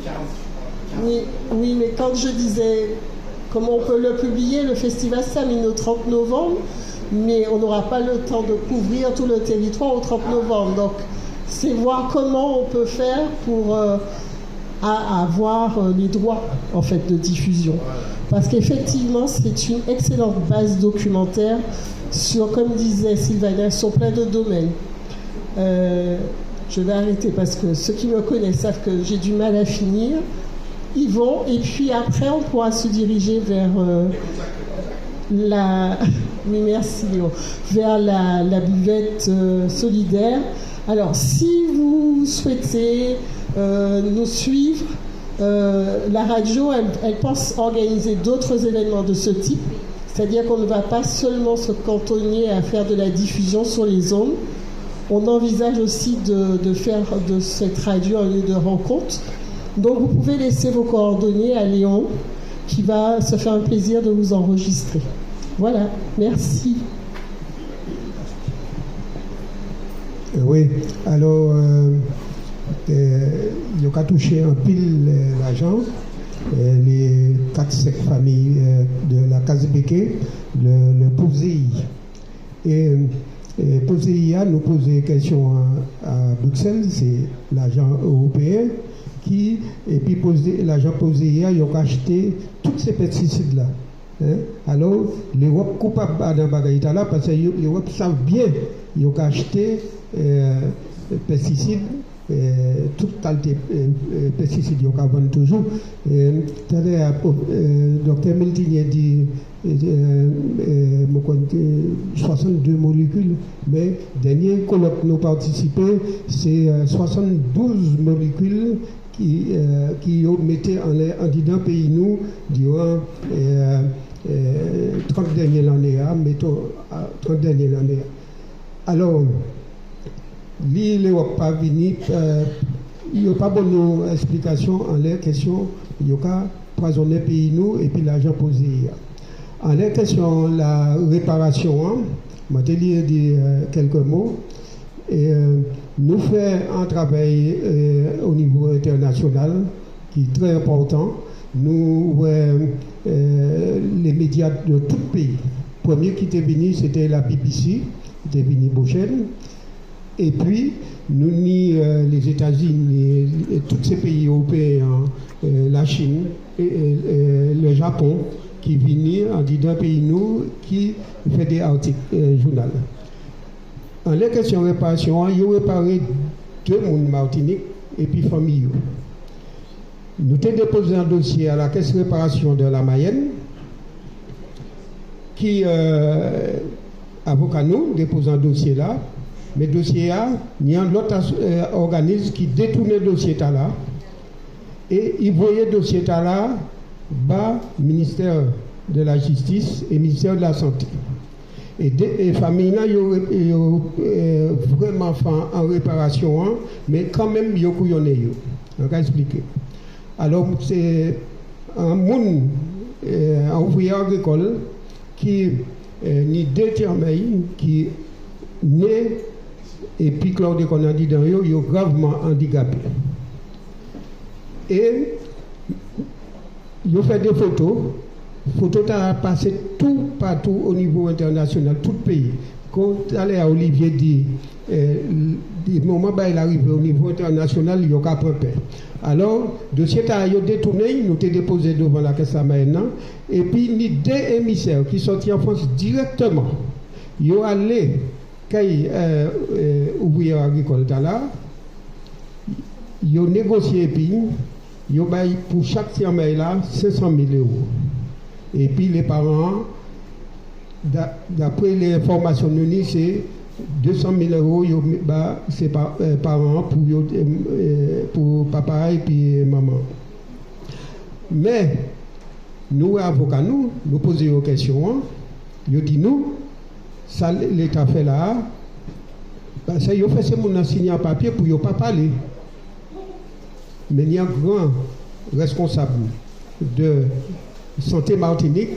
15. Oui, mais quand je disais comment on peut le publier, le festival se termine au 30 novembre, mais on n'aura pas le temps de couvrir tout le territoire au 30 novembre. Donc, c'est voir comment on peut faire pour avoir les droits en fait de diffusion. Parce qu'effectivement, c'est une excellente base documentaire sur, comme disait Sylvana, sur plein de domaines. Je vais arrêter parce que ceux qui me connaissent savent que j'ai du mal à finir. Ils vont, et puis après, on pourra se diriger vers oui, merci Léo, vers la buvette solidaire. Alors, si vous souhaitez nous suivre, la radio, elle pense organiser d'autres événements de ce type, c'est-à-dire qu'on ne va pas seulement se cantonner à faire de la diffusion sur les ondes. On envisage aussi de faire de cette radio un lieu de rencontre. Donc vous pouvez laisser vos coordonnées à Léon, qui va se faire un plaisir de vous enregistrer. Voilà, merci. Oui, alors, il y a touché un pile l'argent, les 4-5 familles de la Casbeke, le POSEI. Et POSEI nous pose des questions à Bruxelles, c'est l'agent européen qui, et puis l'agent POSEI, il a acheté tous ces pesticides-là. Alors, l'Europe coupable dans bagaille là parce que l'Europe savent bien ils ont acheté pesticides, toute qualité pesticides ils ont vendu toujours. Docteur Miltinier dit 62 molécules, mais dernier colloque nous participé, c'est 72 molécules qui ont mis en disant pays nous durant 30 dernières années, mettons 30 dernières années. Alors, l'île n'est pas venue, il n'y a pas bonne explication en les questions, il y a qu'à poisonner pays nous et puis l'argent posé. En les questions, la réparation, je vais dire quelques mots. Et, nous faisons un travail au niveau international qui est très important. Nous, les médias de tout le pays. Le premier qui était venu, c'était la BBC, qui était venu Beauchesne. Et puis, nous, les États-Unis, et tous ces pays européens, la Chine, et le Japon, qui viennent en disant pays nous, qui fait des articles journal. En les questions de réparation, il y a réparé 2 personnes Martinique et puis famille. Nous avons déposé un dossier à la caisse de réparation de la Mayenne, qui, avocat nous, dépose un dossier là, mais le dossier là, il y a un autre organisme qui détourne le dossier là, et il voyait le dossier là, bas ministère de la Justice et ministère de la Santé. Et les familles là, ils ont vraiment fait en réparation, mais quand même, ils ont couillonné. On va expliquer. Alors, c'est un monde, un ouvrier agricole qui ni déterminé, qui naît, et puis Claude qu'on a dit dans eux, ils ont gravement handicapé. Et ils ont fait des photos. Photos ont passé tout partout au niveau international, tout le pays. Quand allait à Olivier dit, du moment où il arrive au niveau international, il y a qu'à prendre. Alors, le dossier a détourné, nous avons déposé devant la caisse à maintenant, et puis ni 2 émissaires qui sont en France directement. Ils ont allé, quand ouvrier agricole là, ils ont négocié, et puis ils ont pour chaque ferme là 500 000 €. Et puis les parents, d'après les informations de nous, c'est 200 000 €, c'est par an pour papa et puis maman. Mais nous, avocats, nous posons une question. Nous disons, nous, ça l'État fait là, Parce que yo fait ces moun signer un papier pour yo pas parler. Mais il y a un grand responsable de Santé Martinique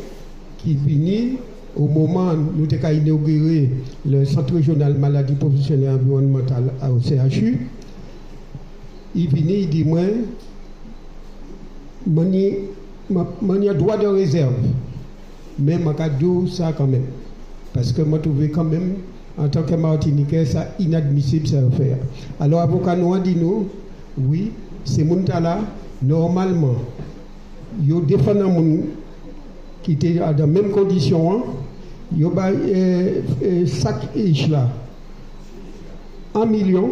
qui vient au moment où nous avons inauguré le Centre régional maladie professionnelle et environnementale au CHU. Il vient, il dit moi, je droit de réserve, mais je dis ça quand même. Parce que je trouve quand même, en tant que Martiniquais, ça inadmissible ça à faire. Alors, l'avocat nous a dit nous, oui, ces gens-là, normalement, ils défendent un monde qui était dans les mêmes conditions, ils ont sac là, 1 million,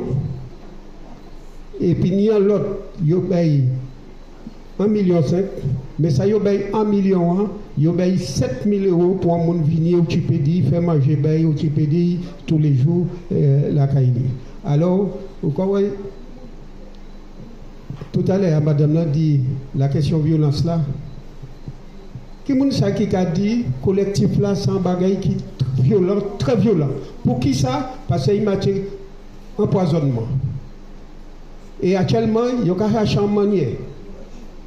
et puis il y a l'autre, ils ont 1,5 million, mais ça, ils ont 1 million, ils ont 7 000 € pour un monde venir au Tipédi, faire manger au Tipédi tous les jours la Kaili. Alors, vous voyez, tout à l'heure, madame a dit la question violence là. Qui a dit collectif là sans bagaille qui est violent, très violent. Pour qui ça? Parce qu'il m'a dit empoisonnement. Et actuellement, il y a cherché une manière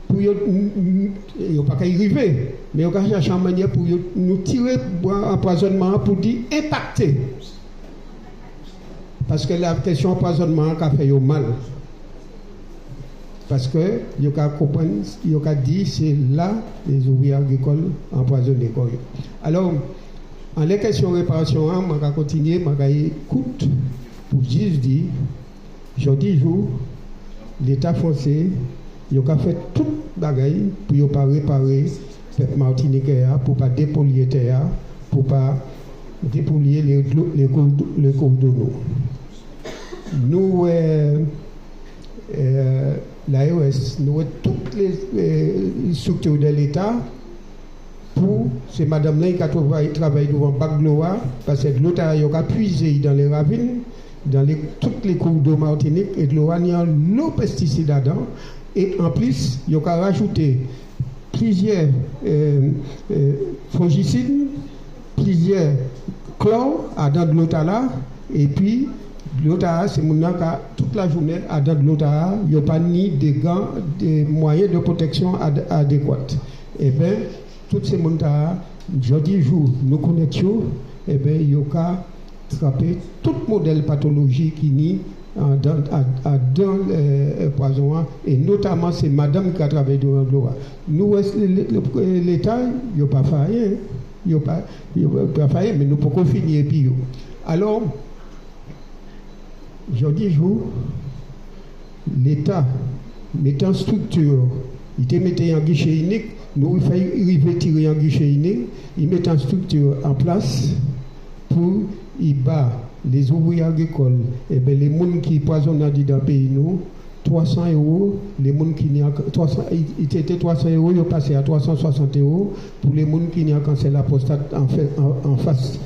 pour il n'y a pas qu'à y arriver, mais il y a cherché une manière pour nous tirer empoisonnement pour dire impacter. Parce que la question empoisonnement a fait mal. Parce que il y a dit c'est là les ouvriers agricoles empoisonnés. Alors, en les questions de réparation, je vais continuer, je vais écouter pour juste dire, jeudi jour, l'État français, il a fait tout bagaille pour ne pas réparer le peuple martiniquais, pour ne pas dépolluer la terre, pour ne pas dépolluer les cours d'eau. Nous, l'AES, nous avons toutes les structures de l'État pour, c'est madame là qui a travaillé devant Bagloa, parce que l'autre a puisé dans les ravines, dans toutes les cours d'eau Martinique, et de l'eau, il y a l'eau pesticide dedans, et en plus, il a rajouté plusieurs fongicides, plusieurs chlore dans de l'eau là, et puis l'autre, c'est mon toute la journée, dans de l'autre, il n'y a pas ni des gants, des moyens de protection adéquats. Et bien, tous ces gens-là, jeudi jour, nous connaissons, et bien, il y a attraper tout modèle pathologie qui nie dans le poison, et notamment c'est madame qui a travaillé dans l'eau. Nous, l'État, il n'y a pas fait, il n'y a pas fait, mais nous pouvons finir puis. Alors, jeudi jour, l'État met en structure, il te mettait en guichet unique, nous il fait tirer en guichet unique, il met en structure en place pour y battre les ouvriers agricoles, et bien les gens qui poisonnent dans le pays, nous, 300 €, les gens qui n'y a 300, il était 300 €, ils ont passé à 360 € pour les gens qui n'y a cancer la prostate en phase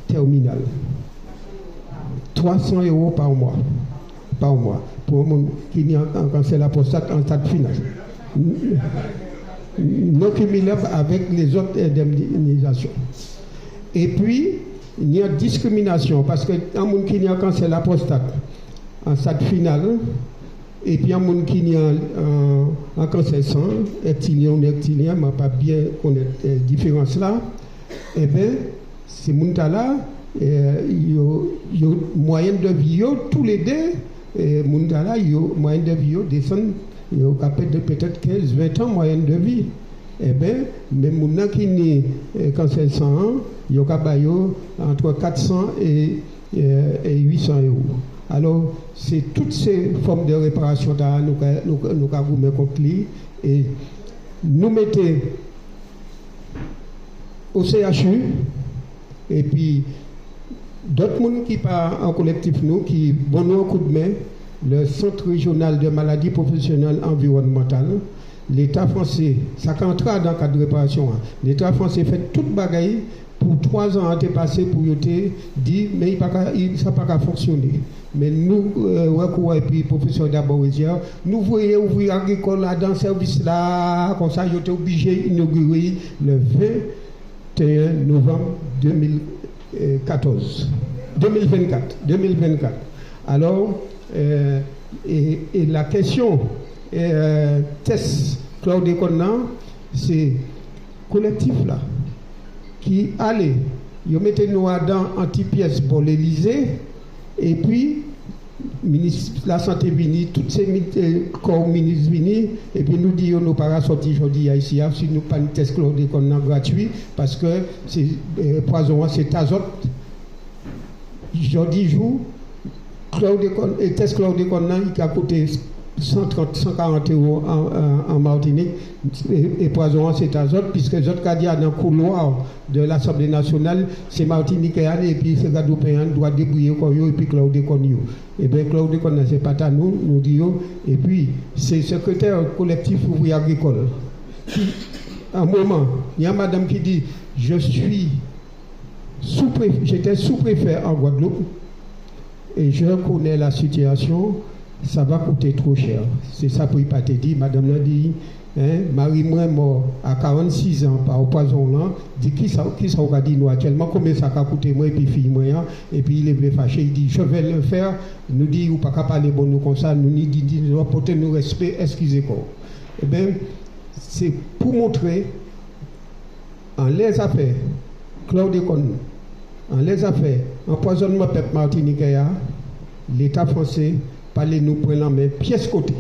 terminale. 300 € par mois. Pour les gens qui n'y a cancer la prostate en stade final. Non cumulable avec les autres indemnisations. Et puis, il y a discrimination parce que un monde qui a cancer la prostate en stade final, et puis un monde qui a un cancer sang, ectilien ou nectilien, je ne pas bien connaître la différence là, et bien, ces gens-là, il y a moyenne de vie, tous les deux, les gens-là, il y a moyenne de vie, descend, il y a peut-être 15-20 ans moyenne de vie. Eh bien, même les gens qui ont cancer sang, il y a entre 400 et 800 €. Alors, c'est toutes ces formes de réparation que nous avons mis contre lui. Et nous mettons au CHU, et puis d'autres gens qui partent en collectif, nous, qui donnent un coup de main, le Centre régional de maladies professionnelles environnementales. L'État français, ça entra dans le cadre de réparation. L'État français fait toute bagaille pour 3 ans à passé pour dire mais ça n'a pas fonctionné. Mais nous, et puis professeur d'Aborésia, nous voyons ouvrir agricole dans le service là, comme ça, ils étaient obligés d'inaugurer le 21 novembre 2024. Alors, et la question, test chlordécone, c'est collectif là, qui allait, ils mettaient nous dans anti-pièces pour l'Élysée, et puis, ministre la santé vini, tous ces corps ministres vini, et puis nous disons nous pas sortir aujourd'hui ici, si nous pas un test chlordécone gratuit, parce que c'est poison, c'est azote. Aujourd'hui, jour, test chlordécone, il a coûté 130, 140 euros en Martinique, et poison, c'est azote, puisque les autres cadres dans le couloir de l'Assemblée nationale, c'est Martinique et puis c'est Gadopéen doit débrouiller comme et puis chlordécone. Et bien, chlordécone, c'est pas à nous, nous disons, et puis c'est secrétaire collectif ouvrier agricole. À un moment, il y a madame qui dit, j'étais sous-préfet en Guadeloupe, et je connais la situation, ça va coûter trop cher. C'est ça pour pas te dire. Madame l'a dit, Marie-moi mort à 46 ans par poison là, dit qui ça va dire nous actuellement, combien ça va coûter moi et puis fille moi, et puis il est fâché, il dit je vais le faire, nous dit ou pas qu'à parler bon nous comme ça, nous dit nous apporter nous respect, excusez quoi. Eh bien, c'est pour montrer en les affaires, chlordécone, en les affaires, empoisonnement peuple martiniquais, l'État français parlait nous prendre en main pièce côté.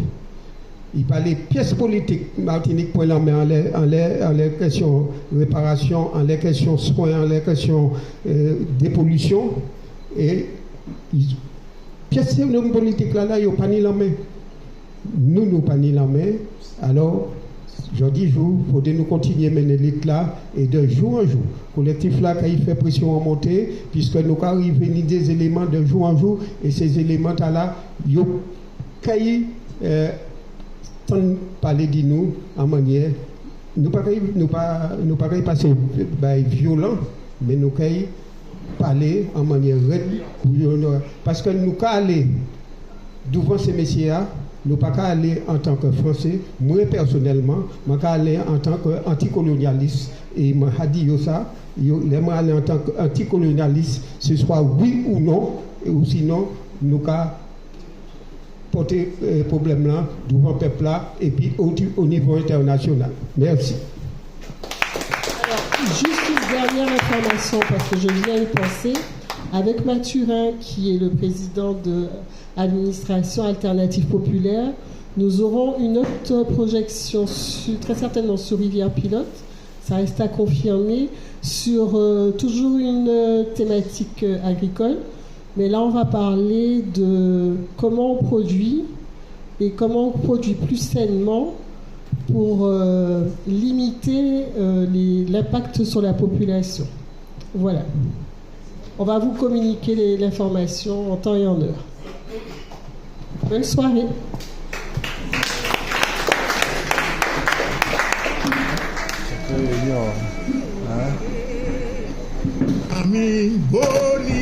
Il parlait pièces politiques Martinique prend en main en les questions réparation, en les questions soins, en les questions dépollution. Et pièces politiques là, ils n'ont pas ni la main. Nous pas ni la main. Alors, je dis jour, il faut nous continuer à mener l'île là, et de jour en jour. Collectif là, quand il fait pression en montée, puisque nous arrivons des éléments de jour en jour, et ces éléments là, ils ont parler de nous en manière, nous pas passer violent, mais nous parler en manière raide, parce que nous aller devant ces messieurs, nous pas aller en tant que Français, moi personnellement, je vais aller en tant qu'anticolonialiste, et je dis ça, je vais aller en tant qu'anticolonialiste, ce soit oui ou non, ou sinon, nous porter problème là devant le peuple là et puis au niveau international. Merci. Alors, juste une dernière information parce que je viens y penser. Avec Mathurin, qui est le président de l'administration alternative populaire, nous aurons une autre projection, très certainement sur Rivière Pilote, ça reste à confirmer, sur toujours une thématique agricole. Mais là, on va parler de comment on produit et comment on produit plus sainement pour limiter l'impact sur la population. Voilà. On va vous communiquer l'information en temps et en heure. Bonne soirée. Ami Boni.